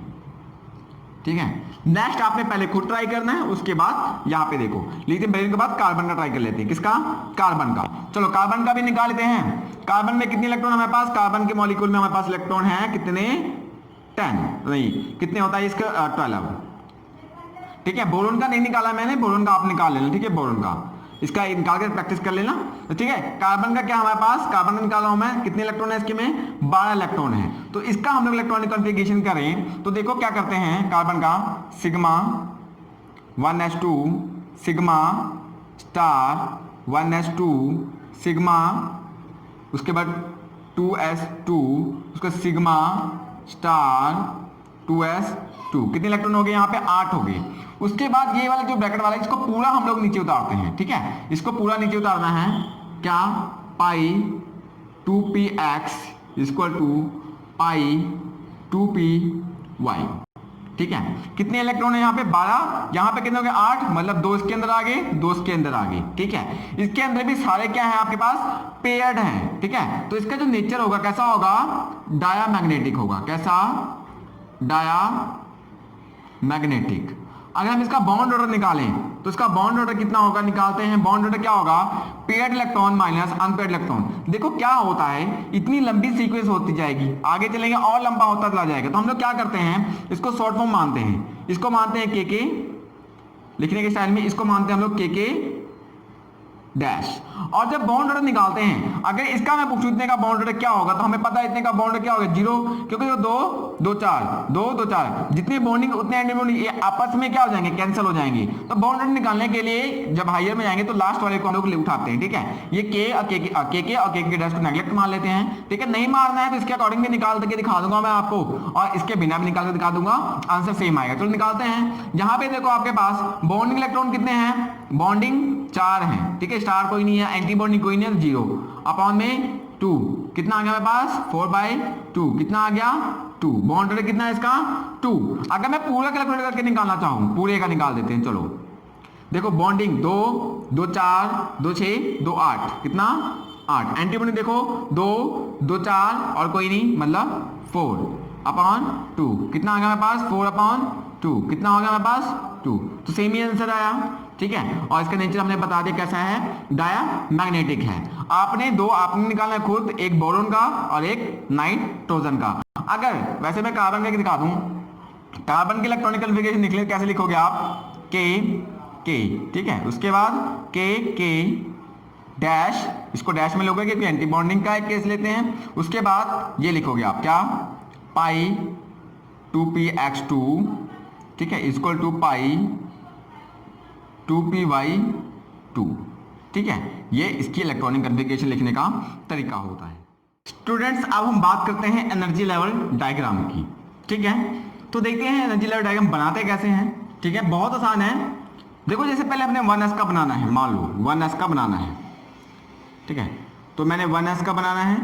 ठीक है, नेक्स्ट आपने पहले खुद ट्राई करना है, उसके बाद यहाँ पे देखो लिथियम बेरिलियम के बाद कार्बन का ट्राई कर लेते हैं, किसका, कार्बन का। चलो कार्बन का भी निकाल लेते हैं। कार्बन में कितने इलेक्ट्रॉन हमारे पास, कार्बन के मॉलिक्यूल में हमारे पास इलेक्ट्रॉन है कितने, 10 नहीं, कितने होता है इसका 12। ठीक है, बोरोन का नहीं निकाला मैंने, बोरोन का आप निकाल लेना। ठीक है, बोरोन का इसका निकाल कर प्रैक्टिस कर लेना। तो ठीक है, कार्बन का क्या हमारे पास, कार्बन का निकाला हूं मैं, कितने इलेक्ट्रॉन है इसके में, 12 इलेक्ट्रॉन है। तो इसका हम लोग इलेक्ट्रॉनिक कॉन्फ़िगरेशन करें तो देखो क्या करते हैं, कार्बन का sigma 1s2, sigma star 1s2, sigma उसके बाद 2s2, उसका सिग्मा स्टार 2s2, कितने इलेक्ट्रॉन हो गए यहाँ पे, 8 हो गए। उसके बाद ये वाला जो ब्रैकेट वाला है इसको पूरा हम लोग नीचे उतारते हैं। ठीक है, इसको पूरा नीचे उतारना है, क्या, पाई 2px equal to pi 2py। ठीक है, कितने इलेक्ट्रॉन है यहाँ पे 12, यहाँ पे कितने हो गए 8, मतलब 2 इसके अंदर आ गए, 2 इसके अंदर आ गए। ठीक है, इसके अंदर भी सारे क्या है आपके पास, पेयर्ड हैं। ठीक है, तो इसका जो नेचर होगा कैसा होगा, डायामैग्नेटिक होगा। कैसा, डायामैग्नेटिक। अगर हम इसका बॉन्ड ऑर्डर निकालें तो इसका बॉन्ड ऑर्डर कितना होगा, निकालते हैं। बॉन्ड ऑर्डर क्या होगा, paired electron minus unpaired electron. देखो क्या होता है, इतनी लंबी सीक्वेंस होती जाएगी, आगे चलेंगे और लंबा होता चला जाएगा। तो हम लोग क्या करते हैं, इसको शॉर्ट फॉर्म मानते हैं। इसको मानते हैं के लिखने के स्टाइल में, इसको मानते हैं हम लोग के डैश। और जब बॉन्ड ऑर्डर निकालते हैं, अगर इसका मैं पूछूं इतने का बॉन्ड ऑर्डर क्या होगा, तो हमें पता है इतने का बॉन्ड ऑर्डर क्या होगा, 0, क्योंकि जो 2 2 4 जितने बॉन्डिंग उतने एंटी बॉन्डिंग ये आपस में क्या हो जाएंगे, कैंसिल हो जाएंगे। तो बॉन्ड ऑर्डर निकालने के लिए जब हायर में जाएंगे तो लास्ट वाले को हम लोग उठाते हैं। ठीक है, ये के और के डैश को नेगलेक्ट मान लेते हैं। ठीक है, नहीं मारना है तो इसके अकॉर्डिंग भी निकाल के दिखा दूंगा मैं आपको, और इसके बिना भी निकाल के दिखा दूंगा, आंसर सेम आएगा। चलो निकालते हैं। यहाँ पे देखो आपके पास बॉन्डिंग इलेक्ट्रॉन कितने हैं, बॉन्डिंग 4 हैं। ठीक है, स्टार कोई नहीं है, एंटी बॉन्डिंग कोई नहीं है, 0 अपॉन में 2, कितना आ गया मेरे पास 4/2, कितना आ गया 2। बॉन्ड ऑर्डर कितना है इसका 2। अगर मैं पूरा कैलकुलेट करके निकालना चाहूं, पूरे का निकाल देते हैं। चलो देखो, बॉन्डिंग 2 2 4 2 6 2 8, कितना 8। एंटी बॉन्डिंग देखो 2 2 4 और कोई नहीं, मतलब 4/2, कितना आ गया मेरे पास 4/2, कितना हो गया मेरे पास 2। तो सेम ही आंसर आया। ठीक है, और इसका नेचर हमने बता दिया कैसा है, डायामैग्नेटिक है। आपने निकालना है खुद, एक बोरोन का और एक नाइट्रोजन का। अगर वैसे मैं कार्बन का दिखा दूं, कार्बन की इलेक्ट्रॉनिक कॉन्फ़िगरेशन निकले कैसे लिखोगे आप, के। ठीक है, उसके बाद के डैश, इसको डैश में लोगे क्योंकि एंटी बॉन्डिंग का एक केस लेते हैं। उसके बाद ये लिखोगे आप क्या, पाई 2px2, ठीक है, इक्वल टू पाई 2py2। ठीक है, ये इसकी इलेक्ट्रॉनिक कॉन्फ़िगरेशन लिखने का तरीका होता है। स्टूडेंट्स, अब हम बात करते हैं एनर्जी लेवल डायग्राम की। ठीक है, तो देखते हैं एनर्जी लेवल डायग्राम बनाते कैसे हैं। ठीक है, बहुत आसान है। देखो, जैसे पहले अपने 1s का बनाना है, मान लो 1s का बनाना है। ठीक है, तो मैंने 1s का बनाना है।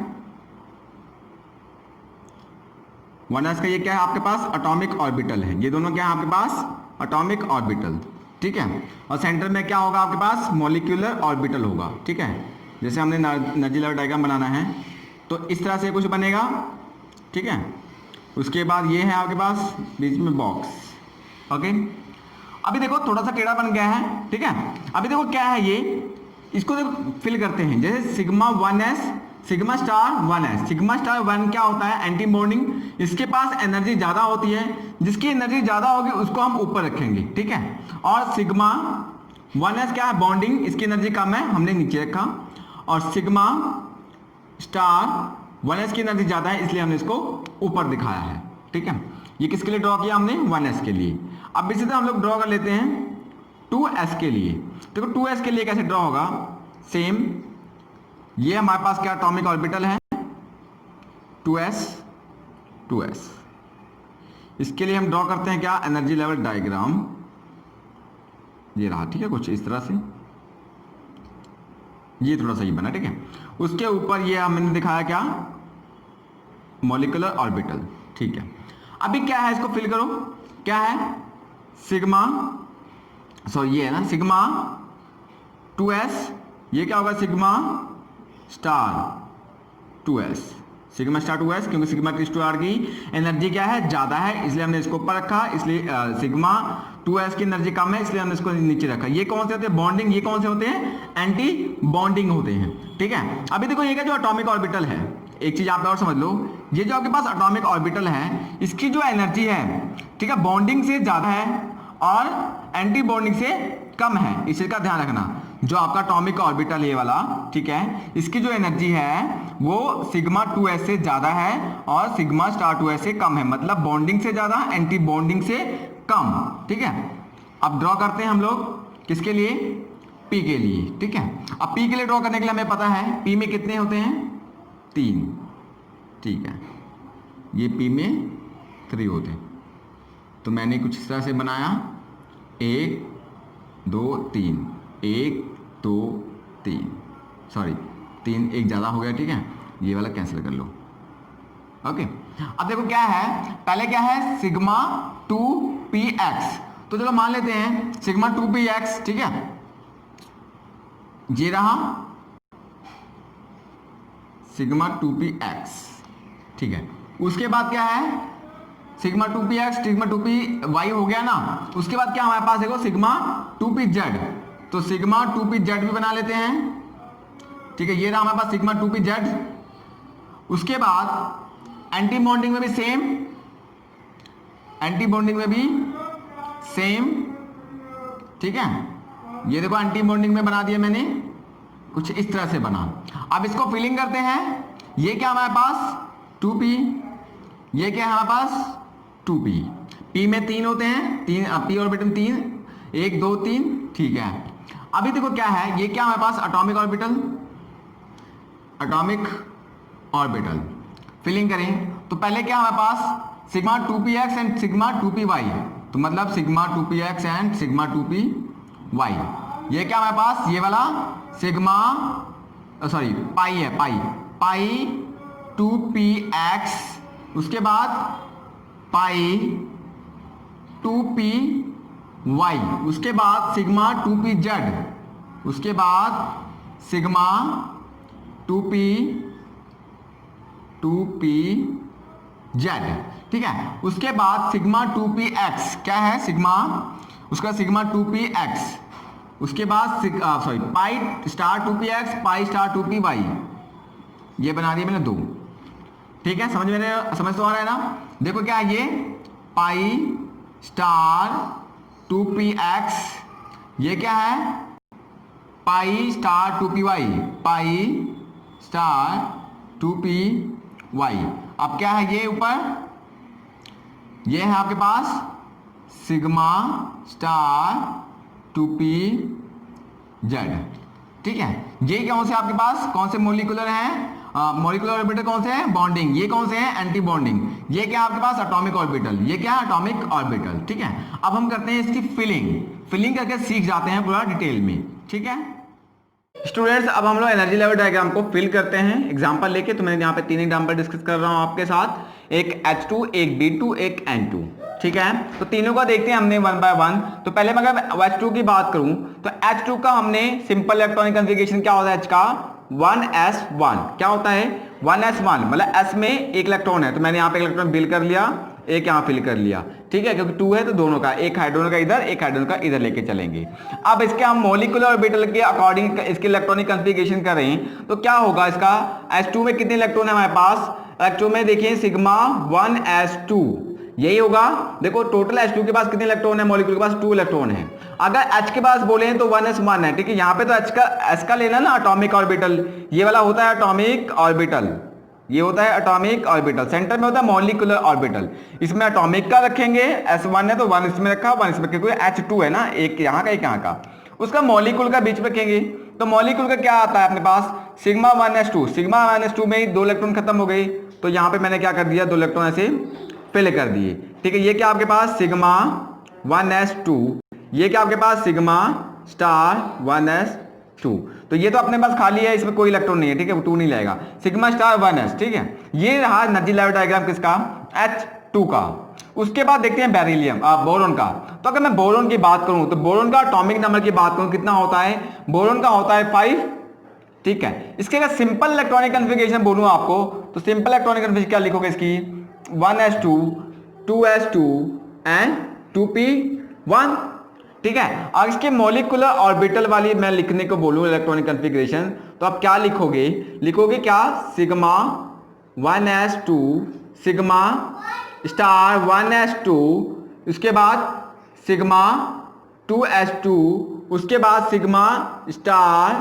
1s का ये क्या है आपके पास, एटॉमिक ऑर्बिटल है। ये दोनों क्या है आपके पास, एटॉमिक ऑर्बिटल। ठीक है, और सेंटर में क्या होगा आपके पास, मॉलिक्यूलर ऑर्बिटल होगा। ठीक है, जैसे हमने एनर्जी लेवल डायग्राम बनाना है तो इस तरह से कुछ बनेगा। ठीक है, उसके बाद ये है आपके पास बीच में बॉक्स। ओके, अभी देखो थोड़ा सा टेढ़ा बन गया है। ठीक है, अभी देखो क्या है ये, इसको देखो फिल करते हैं। जैसे sigma 1s, sigma star 1s, sigma star 1 क्या होता है, एंटी बॉन्डिंग। इसके पास एनर्जी ज़्यादा होती है, जिसकी एनर्जी ज़्यादा होगी उसको हम ऊपर रखेंगे। ठीक है, और सिग्मा 1s क्या है, बॉन्डिंग, इसकी एनर्जी कम है, हमने नीचे रखा। और सिग्मा स्टार 1s की एनर्जी ज़्यादा है, इसलिए हमने इसको ऊपर दिखाया है। ठीक है, ये किसके लिए ड्रॉ किया हमने, 1s के लिए। अब इसी तरह हम लोग ड्रॉ कर लेते हैं 2s के लिए। देखो 2s के लिए कैसे ड्रॉ होगा, सेम, ये हमारे पास क्या एटॉमिक ऑर्बिटल है 2s। इसके लिए हम ड्रॉ करते हैं क्या, एनर्जी लेवल डायग्राम, ये रहा। ठीक है, कुछ इस तरह से, ये थोड़ा सही बना। ठीक है, उसके ऊपर ये हमने दिखाया क्या, मॉलिक्यूलर ऑर्बिटल। ठीक है, अभी क्या है, इसको फिल करो, क्या है, सिग्मा, सॉरी ये है ना सिग्मा 2s, ये क्या होगा sigma star 2s, sigma star 2s, क्योंकि सिग्मा की स्टार की एनर्जी क्या है, ज्यादा है, इसलिए हमने इसको ऊपर रखा। इसलिए सिग्मा 2s की एनर्जी कम है, इसलिए हमने इसको नीचे रखा। ये कौन से होते हैं, बॉन्डिंग, ये कौन से होते हैं, एंटी बॉन्डिंग होते हैं। ठीक है, अभी देखो ये क्या जो एटॉमिक ऑर्बिटल है, एक चीज आप और समझ लो, ये जो आपके पास एटॉमिक ऑर्बिटल है, इसकी जो एनर्जी है, ठीक है, बॉन्डिंग से ज्यादा है और एंटी बॉन्डिंग से कम है। इस चीज का ध्यान रखना, जो आपका एटॉमिक ऑर्बिटल ये वाला, ठीक है, इसकी जो एनर्जी है वो सिग्मा 2s से ज्यादा है और सिग्मा स्टार 2s से कम है, मतलब बॉन्डिंग से ज्यादा, एंटी बॉन्डिंग से कम। ठीक है, अब ड्रॉ करते हैं हम लोग किसके लिए, P के लिए। ठीक है, अब P के लिए ड्रॉ करने के लिए हमें पता है P में कितने होते हैं, 3। ठीक है, ये P में 3 होते हैं। तो मैंने कुछ इस तरह से बनाया, 1 2 3, 1 2 3, सॉरी 3 एक ज़्यादा हो गया, ठीक है, ये वाला कैंसिल कर लो। ओके, अब देखो क्या है, पहले क्या है सिग्मा 2px, तो चलो मान लेते हैं सिग्मा 2px, ठीक है, ये रहा सिग्मा 2px, ठीक है। उसके बाद क्या है सिग्मा 2px सिग्मा 2py हो गया ना, उसके बाद क्या हमारे पास देखो सिग्मा 2pz, तो सिग्मा 2pz भी बना लेते हैं, ठीक है, ये रहा हमारे पास सिग्मा 2pz। उसके बाद एंटी बॉन्डिंग में भी सेम, एंटी बॉन्डिंग में भी सेम, ठीक है, ये देखो एंटी बॉन्डिंग में बना दिया मैंने, कुछ इस तरह से बना। अब इसको फिलिंग करते हैं, ये क्या हमारे पास 2p, ये क्या है हमारे पास 2p, p में 3 होते हैं, 3 p ऑर्बिटल 3, 1 2 3, ठीक है। अभी देखो क्या है, ये क्या हमारे पास atomic orbital, atomic orbital filling करें तो पहले क्या हमारे पास sigma 2px and sigma 2py, तो मतलब sigma 2px and sigma 2py, ये क्या हमारे पास ये वाला सिग्मा सॉरी पाई है, पाई 2px, उसके बाद पाई 2py, उसके बाद सिग्मा 2pz, उसके बाद सिग्मा 2pz, ठीक है। उसके बाद सिग्मा 2px, क्या है सिग्मा, उसका सिग्मा 2px, उसके बाद sorry pi star 2px, pi star 2py, ये बना दिया मैंने 2, ठीक है, समझ तो आ रहा है ना। देखो क्या है ये पाई स्टार 2px, ये क्या है pi star 2py, pi star 2py। अब क्या है ये ऊपर, ये है आपके पास सिग्मा स्टार 2pz, ठीक है। ये कौन से आपके पास कौन से मोलिकुलर हैं, मोलिकुलर ऑर्बिटल कौन से हैं, बॉन्डिंग, ये कौन से हैं एंटी बॉन्डिंग, ये क्या आपके पास एटॉमिक ऑर्बिटल, ये क्या है एटॉमिक ऑर्बिटल, ठीक है। अब हम करते हैं इसकी फिलिंग करके सीख जाते हैं पूरा डिटेल में, ठीक है स्टूडेंट्स। अब हम लोग एनर्जी लेवल डायग्राम को फिल करते हैं एग्जांपल लेके, तो मैं यहाँ पे 3 एग्जांपल डिस्कस कर रहा हूँ आपके साथ, एक H2, एक D2, एक N2, ठीक है। तो तीनों का देखते हैं हमने 1 बाय 1। तो पहले मैं अगर H2 की बात करूं तो H2 का हमने सिंपल इलेक्ट्रॉनिक कॉन्फ़िगरेशन क्या होता है H का 1s1, क्या होता है 1s1, मतलब S में एक इलेक्ट्रॉन है, तो मैंने यहाँ पे इलेक्ट्रॉन फिल कर लिया, एक यहाँ फिल कर लिया, ठीक है, क्योंकि 2 है तो दोनों का, एक हाइड्रोजन का इधर, एक हाइड्रोजन का इधर लेके चलेंगे। अब इसके हम मॉलिक्यूलर ऑर्बिटल के अकॉर्डिंग इसके इलेक्ट्रॉनिक कॉन्फ़िगरेशन करें तो क्या होगा इसका, H2 में कितने इलेक्ट्रॉन है हमारे पास, H2 में देखिए सिग्मा 1s2, यही होगा। देखो टोटल H2 के पास कितने इलेक्ट्रॉन है, मॉलिक्यूल के पास 2 इलेक्ट्रॉन है। अगर H के पास बोले तो 1s1 है, ठीक है, यहाँ पे तो S का लेना ना एटॉमिक ऑर्बिटल, ये वाला होता है एटॉमिक ऑर्बिटल, ये होता है एटॉमिक ऑर्बिटल, सेंटर में होता है मॉलिक्यूलर ऑर्बिटल, इसमें एटॉमिक का रखेंगे, S1 है तो 1 इसमें रखा, 1 इसमें, क्योंकि H2 है ना, एक यहाँ का एक यहाँ का, उसका मॉलिक्यूल का बीच में रखेंगे, तो मॉलिक्यूल का क्या आता है अपने पास सिग्मा 1s2, सिग्मा 1s2 में ही 2 इलेक्ट्रॉन खत्म हो गए, तो यहाँ पे मैंने क्या कर दिया 2 इलेक्ट्रॉन ऐसे फिल कर दिए, ठीक है। ये क्या आपके पास सिग्मा 1s2, ये क्या आपके पास सिग्मा स्टार 1s2, तो ये तो अपने पास खाली है, इसमें कोई इलेक्ट्रॉन नहीं है, ठीक है, 2 नहीं लगेगा, सिग्मा स्टार 1s, ठीक है। ये रहा एनर्जी लेवल डायग्राम किसका H2 का। उसके बाद देखते हैं बेरिलियम बोरॉन का। तो अगर मैं बोरॉन की बात करूं तो बोरॉन का एटॉमिक नंबर की बात करूं कितना होता है, बोरॉन का होता है 5, ठीक है। इसके अगर सिंपल इलेक्ट्रॉनिक कॉन्फ़िगरेशन बोलूं आपको तो सिंपल इलेक्ट्रॉनिक कॉन्फ़िगरेशन क्या लिखोगे इसकी 1s2 2s2 एंड 2p1, ठीक है। और इसके मॉलिक्यूलर ऑर्बिटल वाली मैं लिखने को बोलूं इलेक्ट्रॉनिक कॉन्फ़िगरेशन तो आप क्या लिखोगे, लिखोगे क्या sigma 1s2 sigma star 1s2, उसके बाद सिग्मा 2s2, उसके बाद सिग्मा स्टार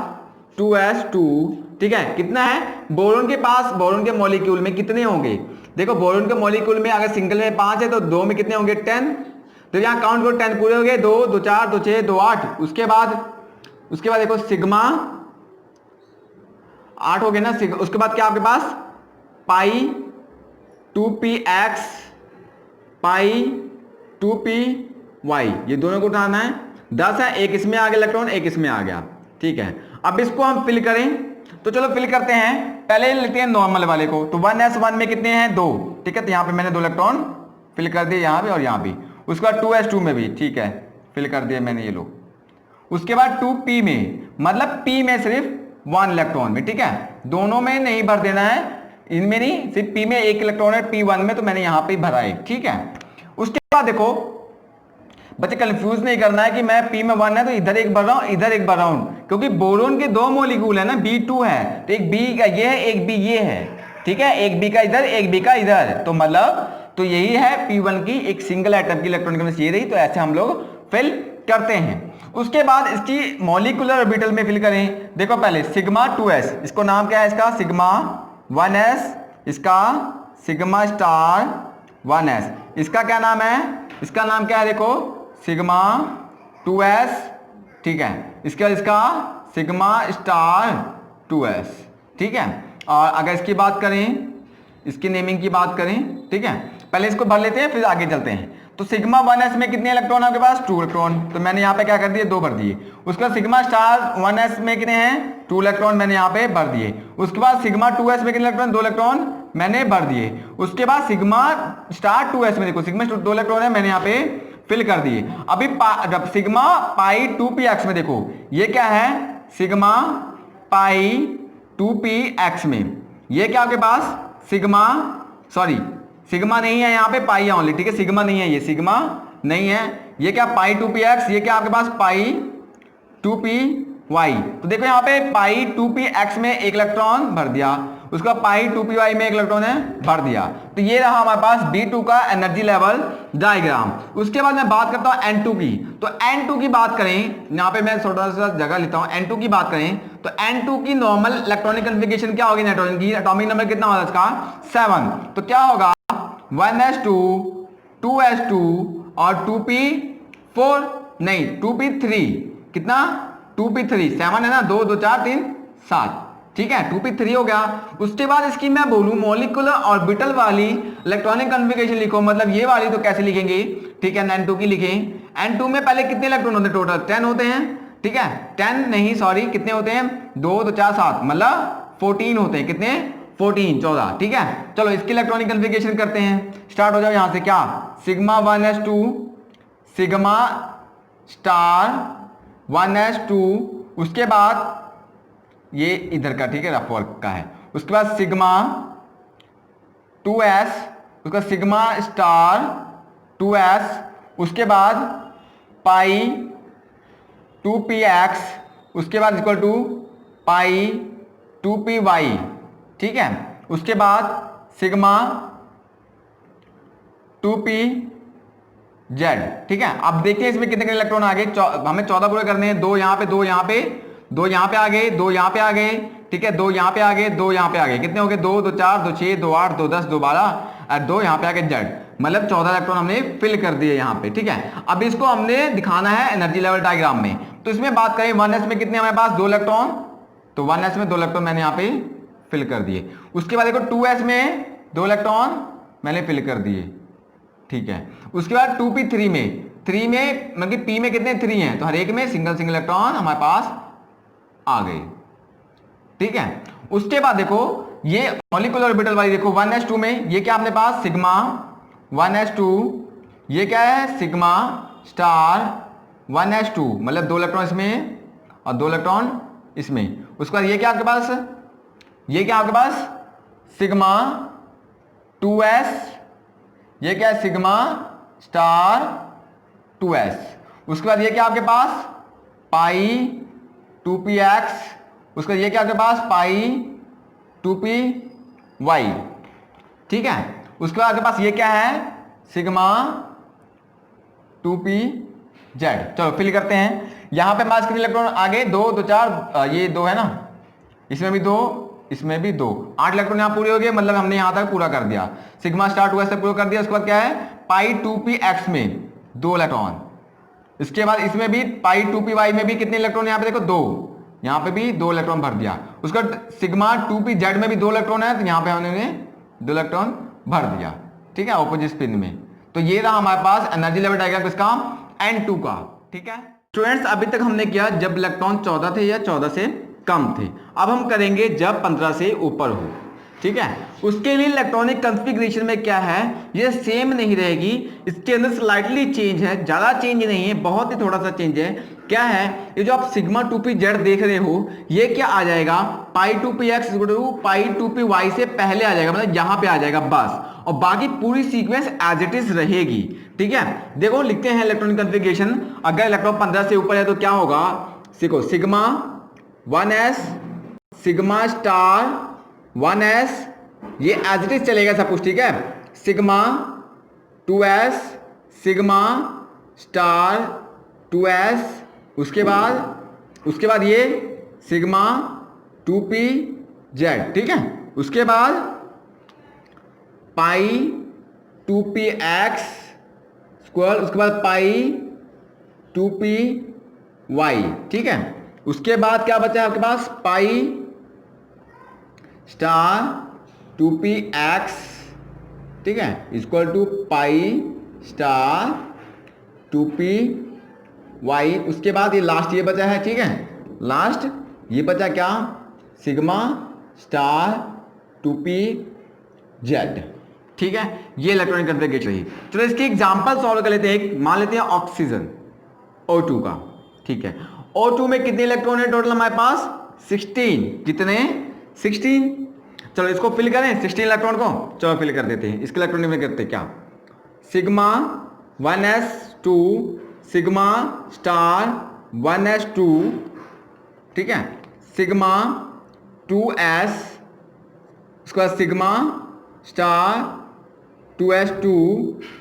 2s2, ठीक है। कितना है बोरॉन के पास, बोरॉन के मॉलिक्यूल में कितने होंगे, देखो बोरॉन के मॉलिक्यूल में अगर सिंगल में 5 है तो 2 में कितने होंगे 10, तो यहाँ काउंट करो 10 पूरे हो गए, 2 2 4 2 6 2 8, उसके बाद देखो सिग्मा 8 हो गए ना, उसके बाद क्या आपके पास पाई 2px पाई 2py, ये दोनों को उठाना है, 10 है, एक इसमें आ गया इलेक्ट्रॉन, एक इसमें आ गया, ठीक है। अब इसको हम फिल करें तो चलो फिल करते हैं। पहले लेते हैं नॉर्मल वाले को, तो 1s1 में कितने हैं 2, ठीक है, तो यहाँ पे मैंने 2 इलेक्ट्रॉन फिल कर दिए यहाँ पे और यहाँ भी। उसके बाद 2s2 में भी, ठीक है, फिल कर दिया मैंने, ये लो। उसके बाद 2p में, मतलब p में सिर्फ 1 इलेक्ट्रॉन में, ठीक है, दोनों में नहीं भर देना है, इनमें नहीं, सिर्फ p में 1 इलेक्ट्रॉन है, p1 में, तो मैंने यहाँ पे भरा है, ठीक है। उसके बाद देखो बच्चे कंफ्यूज नहीं करना है कि मैं p में 1 है तो इधर एक भर रहा हूं इधर एक भर रहा हूं, क्योंकि बोरोन के 2 मॉलिक्यूल है ना, B2 है, तो एक B का ये है एक B ये है, ठीक है, एक B का इधर एक B का इधर, तो मतलब तो यही है P1 की एक सिंगल एटम की इलेक्ट्रॉनिक केमिस्ट्री ये रही। तो ऐसे हम लोग फिल करते हैं। उसके बाद इसकी मॉलिक्यूलर ऑर्बिटल में फिल करें। देखो पहले सिग्मा 2s, इसको नाम क्या है इसका, सिग्मा 1s, इसका सिग्मा स्टार 1s, इसका क्या नाम है, इसका नाम क्या है, देखो सिग्मा 2s, ठीक है, इसका इसका सिग्मा स्टार 2s, ठीक है। और अगर इसकी बात करें, इसकी नेमिंग की बात करें, ठीक है, पहले इसको भर लेते हैं फिर आगे चलते हैं। तो सिग्मा 1s में कितने इलेक्ट्रॉन आपके पास, 2 इलेक्ट्रॉन, तो मैंने यहाँ पे क्या कर दिए 2 भर दिए। उसके बाद सिग्मा स्टार 1s में कितने हैं 2 इलेक्ट्रॉन, मैंने यहाँ पे भर दिए। उसके बाद सिग्मा 2s में कितने इलेक्ट्रॉन, 2 इलेक्ट्रॉन मैंने भर दिए। उसके बाद सिग्मा स्टार 2s में देखो सिग्मा 2 इलेक्ट्रॉन है, मैंने यहाँ पे फिल कर दिए। अभी सिग्मा पाई 2px में देखो ये क्या है, सिग्मा पाई 2px में ये क्या आपके पास सिग्मा, सॉरी सिग्मा नहीं है यहाँ पे, पाई है ओनली, ठीक है, सिग्मा नहीं है, ये सिग्मा नहीं है, ये क्या पाई 2px, ये क्या आपके पास पाई 2py। तो देखो यहाँ पे पाई 2px में 1 इलेक्ट्रॉन भर दिया, उसका पाई 2py में 1 इलेक्ट्रॉन है भर दिया। तो ये रहा हमारे पास B2 का एनर्जी लेवल डायग्राम। उसके बाद मैं बात करता हूँ N2 की। तो N2 की बात करें, यहाँ पे मैं थोड़ा सा जगह लेता हूँ, N2 की बात करें तो N2 की नॉर्मल इलेक्ट्रॉनिक कॉन्फ़िगरेशन क्या होगी, नाइट्रोजन की एटॉमिक नंबर कितना होगा इसका 7, तो क्या होगा 1s2 2s2 और 2p4 नहीं 2p3, कितना 2p3, 7 है ना, 2 2 4 3 7, ठीक है, 2p3 हो गया। उसके बाद इसकी मैं बोलूं मॉलिक्यूलर ऑर्बिटल वाली इलेक्ट्रॉनिक कॉन्फ़िगरेशन लिखो, मतलब ये वाली, तो कैसे लिखेंगे, ठीक है, N2 की लिखें। N2 में पहले कितने इलेक्ट्रॉन होते हैं टोटल, 10 होते हैं, ठीक है, 10 नहीं सॉरी कितने होते हैं 2 2 4 7, मतलब 14 होते हैं, कितने 14 14, ठीक है। चलो इसकी इलेक्ट्रॉनिक कॉन्फ़िगरेशन करते हैं, स्टार्ट हो जाओ यहां से, क्या sigma 1s2 sigma star 1s2, उसके बाद ये इधर का, ठीक है, रफ वर्क का है। उसके बाद सिग्मा 2s, उसका सिग्मा स्टार 2s, उसके बाद पाई 2px, उसके बाद इक्वल टू पाई 2py, ठीक है। उसके बाद सिग्मा 2pz, ठीक है। अब देखते हैं इसमें कितने कितने इलेक्ट्रॉन आ गए, हमें 14 पूरे करने हैं, 2 यहाँ पे 2 यहाँ पे 2 यहाँ पे आ गए, 2 यहाँ पे आ गए, ठीक है, 2 यहाँ पे आ गए, 2 यहाँ पे आ गए, कितने हो गए 2 2 4 2 6 2 8 2 10 2 12 और 2 यहाँ पे आ गए जेड, मतलब 14 इलेक्ट्रॉन हमने फिल कर दिए यहाँ पे, ठीक है। अब इसको हमने दिखाना है एनर्जी लेवल डायग्राम में। तो इसमें बात करें 1s में कितने हमारे पास 2 इलेक्ट्रॉन, तो 1s में 2 इलेक्ट्रॉन मैंने यहाँ पे फिल कर दिए। उसके बाद देखो 2s में 2 इलेक्ट्रॉन मैंने फिल कर दिए, ठीक है। उसके बाद 2p3 में 3 में मतलब p में कितने 3 हैं, तो हर एक में सिंगल सिंगल इलेक्ट्रॉन हमारे पास आ गए, ठीक है। उसके बाद देखो ये मॉलिक्यूलर ऑर्बिटल वाली देखो 1s2 में ये क्या अपने पास सिग्मा 1s2, ये क्या है सिग्मा स्टार 1s2, मतलब 2 इलेक्ट्रॉन इसमें और 2 इलेक्ट्रॉन इसमें। उसके बाद ये क्या आपके पास, ये क्या आपके पास सिग्मा 2s, ये क्या है सिग्मा स्टार 2s। उसके बाद ये क्या आपके पास पाई 2px, उसका ये क्या आपके पास पाई 2py, ठीक है। उसके बाद आपके पास ये क्या है सिग्मा 2pz। चलो फिल करते हैं। यहां पे मास कितने इलेक्ट्रॉन आगे 2 2 4, ये 2 है ना, इसमें भी 2 इसमें भी 2, 8 इलेक्ट्रॉन यहाँ पूरे हो गए, मतलब हमने यहां तक पूरा कर दिया, सिग्मा स्टार 2s तक पूरा कर दिया। उसके बाद क्या है पाई 2px में 2 इलेक्ट्रॉन, इसके बाद इसमें भी पाई 2py में भी कितने इलेक्ट्रॉन यहाँ पे देखो 2, यहाँ पे भी 2 इलेक्ट्रॉन भर दिया। उसका सिग्मा 2pz में भी 2 इलेक्ट्रॉन है, तो यहाँ पे हमने 2 इलेक्ट्रॉन भर दिया, ठीक है, ऑपोजिट स्पिन में। तो ये रहा हमारे पास एनर्जी लेवल डायग्राम किसका N2 का, ठीक है। स्टूडेंट्स अभी तक हमने किया जब इलेक्ट्रॉन 14 थे या 14 से कम थे। अब हम करेंगे जब 15 से ऊपर हो, ठीक है। उसके लिए इलेक्ट्रॉनिक कॉन्फ़िगरेशन में क्या है, ये सेम नहीं रहेगी, इसके अंदर स्लाइटली चेंज है, ज़्यादा चेंज नहीं है, बहुत ही थोड़ा सा चेंज है। क्या है, ये जो आप सिग्मा 2p/z देख रहे हो, ये क्या आ जाएगा, पाई 2px पाई 2py से पहले आ जाएगा, मतलब यहाँ पे आ जाएगा बस, और बाकी पूरी सीक्वेंस एज इट इज रहेगी, ठीक है। देखो लिखते हैं इलेक्ट्रॉनिक कॉन्फ़िगरेशन, अगर इलेक्ट्रॉन 15 से ऊपर है तो क्या होगा, देखो sigma 1s sigma star 1s, ये एज इट इज चलेगा सब कुछ, ठीक है। Sigma 2s sigma star 2s, उसके बाद ये सिग्मा 2pz, ठीक है। उसके बाद पाई 2px स्क्वायर, उसके बाद पाई 2py, ठीक है। उसके बाद क्या बचा है आपके पास, पाई स्टार 2px, ठीक है, equal to pi star 2py। उसके बाद ये लास्ट ये बचा है, ठीक है, लास्ट ये बचा क्या, सिग्मा स्टार 2pz, ठीक है। ये इलेक्ट्रॉनिक कॉन्फ़िगरेशन रही। चलो इसकी एग्जांपल सॉल्व कर लेते हैं। मान लेते हैं ऑक्सीजन O2 का, ठीक है। O2 में कितने इलेक्ट्रॉन है टोटल हमारे पास, 16, कितने, 16। चलो इसको फिल करें 16 इलेक्ट्रॉन को, चलो फिल कर देते हैं। इसके इलेक्ट्रॉन में करते हैं क्या, sigma 1s2 sigma star 1s2, ठीक है, सिग्मा 2s, उसके बाद सिग्मा स्टार 2s2,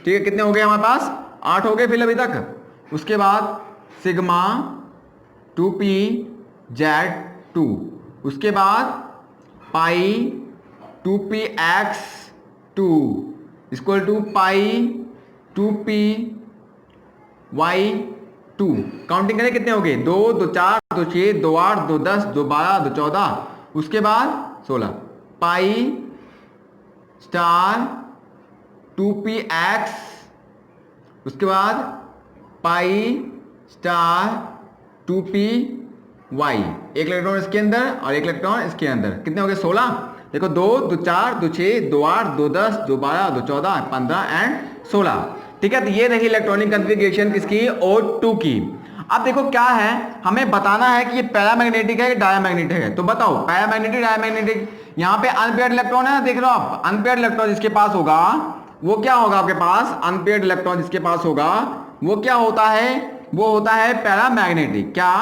ठीक है। कितने हो गए हमारे पास, 8 हो गए फिल अभी तक। उसके बाद सिग्मा 2pz2, उसके बाद pi 2px2 equal to pi 2py2। Counting करें कितने हो गए, 2 2 4 2 6 2 8 2 10 2 12 2 14, उसके बाद 16, पाई स्टार 2px, उसके बाद पाई स्टार 2py, एक इलेक्ट्रॉन इसके अंदर और एक इलेक्ट्रॉन इसके अंदर, कितने हो गए 16। देखो 2 2 4 2 6 2 8 2 10 2 12 2 14 15 एंड 16, ठीक है। तो ये रही इलेक्ट्रॉनिक कॉन्फ़िगरेशन किसकी, O2 की। अब देखो क्या है, हमें बताना है कि ये पैरामैग्नेटिक है कि डायमैग्नेटिक है, तो बताओ पैरामैग्नेटिक डायमैग्नेटिक। यहाँ पे अनपेयर्ड इलेक्ट्रॉन है, देख लो आप, अनपेयर्ड इलेक्ट्रॉन जिसके पास होगा वो क्या होगा, आपके पास अनपेयर्ड इलेक्ट्रॉन जिसके पास होगा वो क्या होता है, वो होता है पैरामैग्नेटिक, क्या,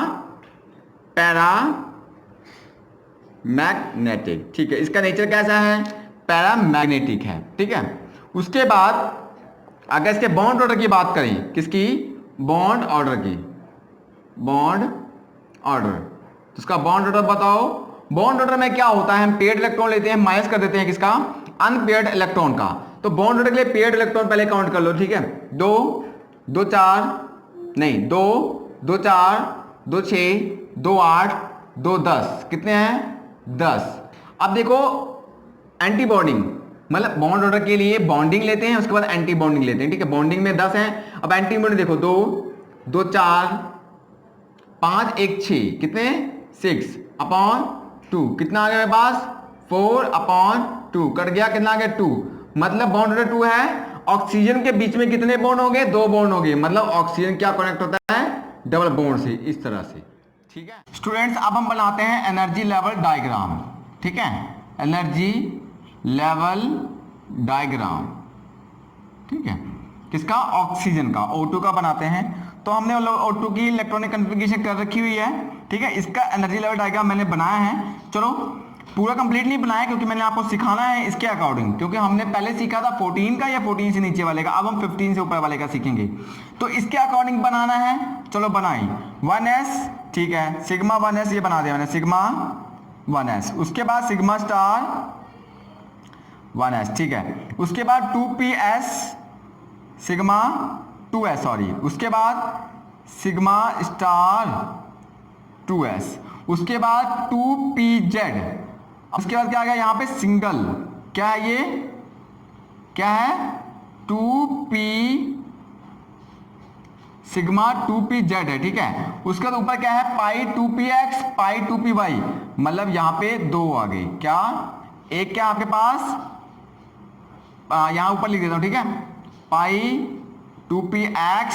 पैरामैग्नेटिक, ठीक है। इसका नेचर कैसा है, पैरामैग्नेटिक है, ठीक है। उसके बाद अगर इसके बॉन्ड ऑर्डर की बात करें, किसकी, बॉन्ड ऑर्डर की, बॉन्ड ऑर्डर, तो इसका बॉन्ड ऑर्डर बताओ। बॉन्ड ऑर्डर में क्या होता है, हम पेयर्ड इलेक्ट्रॉन लेते हैं, माइनस कर देते हैं किसका, अनपेयर्ड इलेक्ट्रॉन का। तो बॉन्ड ऑर्डर के लिए पेयर्ड इलेक्ट्रॉन पहले काउंट कर लो, ठीक है। 2 2 4 नहीं 2 2 4 2 6 2 8 2 10, कितने हैं 10। अब देखो एंटी बॉन्डिंग, मतलब बॉन्ड ऑर्डर के लिए बॉन्डिंग लेते हैं, उसके बाद एंटी बॉन्डिंग लेते हैं, ठीक है। बॉन्डिंग में 10 है, अब एंटी बॉन्डिंग देखो 2 2 4 5 1 6, कितने 6/2, कितना आ गया मेरे पास 4/2, कट गया, कितना आ गया 2, मतलब बॉन्ड ऑर्डर 2 है। ऑक्सीजन के बीच में कितने बॉन्ड हो गए, 2 बॉन्ड हो गए, मतलब ऑक्सीजन क्या कनेक्ट होता है, डबल बॉन्ड से, इस तरह से, ठीक है। स्टूडेंट्स अब हम बनाते हैं एनर्जी लेवल डायग्राम, ठीक है, एनर्जी लेवल डायग्राम, ठीक है, किसका, ऑक्सीजन का, O2 का बनाते हैं। तो हमने O2 की इलेक्ट्रॉनिक कॉन्फ़िगरेशन कर रखी हुई है, ठीक है। इसका एनर्जी लेवल डायग्राम मैंने बनाया है, चलो पूरा कंप्लीट नहीं बनाया क्योंकि मैंने आपको सिखाना है इसके अकॉर्डिंग, क्योंकि हमने पहले सीखा था 14 का या 14 से नीचे वाले का, अब हम 15 से ऊपर वाले का सीखेंगे, तो इसके अकॉर्डिंग बनाना है। चलो बनाई 1s, ठीक है, सिग्मा 1s ये बना दिया मैंने, सिग्मा 1s, उसके बाद सिग्मा स्टार 1s, ठीक है। उसके बाद 2ps सिग्मा 2s, सॉरी, उसके बाद सिग्मा स्टार 2s, उसके बाद 2pz, उसके बाद क्या आ गया यहाँ पे सिंगल, क्या है ये, क्या है 2p सिग्मा 2p जेड है, ठीक है। उसके बाद ऊपर क्या है, पाई 2px पाई 2py, मतलब यहाँ पे दो आ गई, क्या एक क्या आपके पास, यहाँ ऊपर लिख देता हूँ, ठीक है, पाई 2px,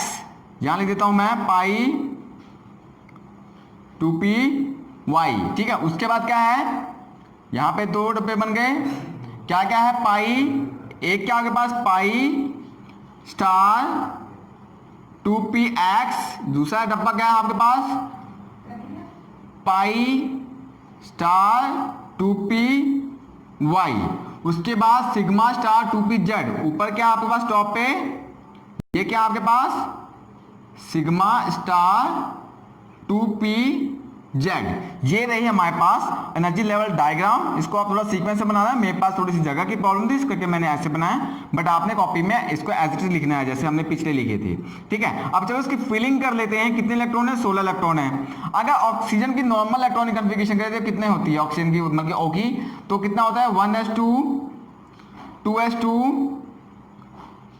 यहाँ लिख देता हूँ मैं पाई 2py, ठीक है। उसके बाद क्या है, यहाँ पे दो डब्बे बन गए, क्या क्या है, पाई एक क्या आपके पास, पाई स्टार 2px, दूसरा डब्बा क्या है आपके पास, पाई स्टार 2py, उसके बाद सिग्मा स्टार 2pz, ऊपर क्या आपके पास टॉप पे, ये क्या आपके पास सिग्मा स्टार 2pz, ये रही हमारे पास एनर्जी लेवल डायग्राम। इसको आप थोड़ा सीक्वेंस से बनाना है, मेरे पास थोड़ी सी जगह की प्रॉब्लम थी, इस करके मैंने ऐसे बनाया, बट आपने कॉपी में इसको एज इट इज लिखना है जैसे हमने पिछले लिखे थे, ठीक है। अब चलो इसकी फिलिंग कर लेते हैं, कितने इलेक्ट्रॉन है, 16 इलेक्ट्रॉन है। अगर ऑक्सीजन की नॉर्मल इलेक्ट्रॉनिक कन्फिगरेशन करें तो कितने होती है ऑक्सीजन की, मतलब O की, तो कितना होता है 1s2 2s2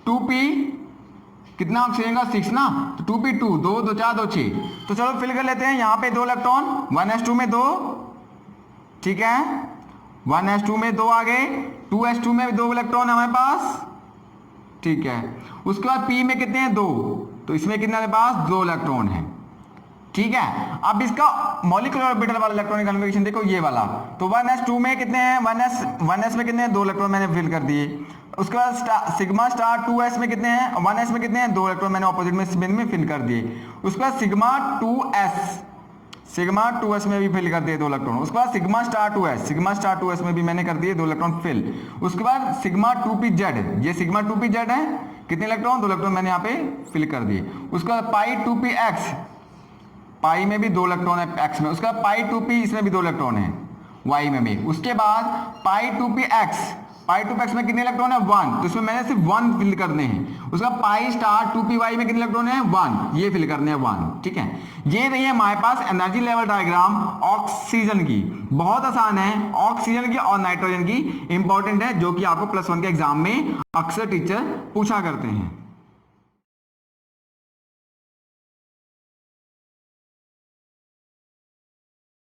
2p, कितना ऑक्सीजन का 6 ना, तो 2p2, 2 2 4 2 6, तो चलो फिल कर लेते हैं। यहाँ पे 2 इलेक्ट्रॉन 1s2 में 2, ठीक है, 1s2 में 2 आ गए, 2s2 में 2 इलेक्ट्रॉन हमारे पास, ठीक है। उसके बाद p में कितने हैं 2, तो इसमें कितने हमारे पास 2 इलेक्ट्रॉन है, ठीक है। अब इसका मॉलिक्यूलर ऑर्बिटल वाला इलेक्ट्रॉनिक कन्फिगरेशन देखो, ये वाला, तो 1s2 में कितने हैं, 1s में कितने हैं 2 इलेक्ट्रॉन मैंने फिल कर दिए। उसके बाद सिग्मा स्टार 2s में कितने हैं, 1s में कितने हैं 2 इलेक्ट्रॉन मैंने ऑपोजिट में स्पिन में फिल कर दिए। उसके बाद सिग्मा 2s में भी फिल कर दिए 2 इलेक्ट्रॉन। उसके बाद सिग्मा स्टार 2s में भी मैंने कर दिए 2 इलेक्ट्रॉन फिल। उसके बाद सिग्मा 2pz, ये सिग्मा 2pz है, कितने इलेक्ट्रॉन 2 इलेक्ट्रॉन मैंने यहाँ पे फिल कर दिए। उसके बाद पाई 2px, पाई में भी 2 इलेक्ट्रॉन है x में। उसके बाद पाई 2p, इसमें भी 2 इलेक्ट्रॉन है y में भी। उसके बाद पाई 2px में कितने इलेक्ट्रॉन है 1, तो इसमें मैंने सिर्फ 1 फिल करने हैं। उसका पाई स्टार 2py में कितने इलेक्ट्रॉन है 1, ये फिल करने हैं 1, ठीक है। ये रही है हमारे पास एनर्जी लेवल डायग्राम ऑक्सीजन की, बहुत आसान है, ऑक्सीजन की और नाइट्रोजन की इंपॉर्टेंट है, जो कि आपको +1 के एग्जाम में अक्सर टीचर पूछा करते हैं।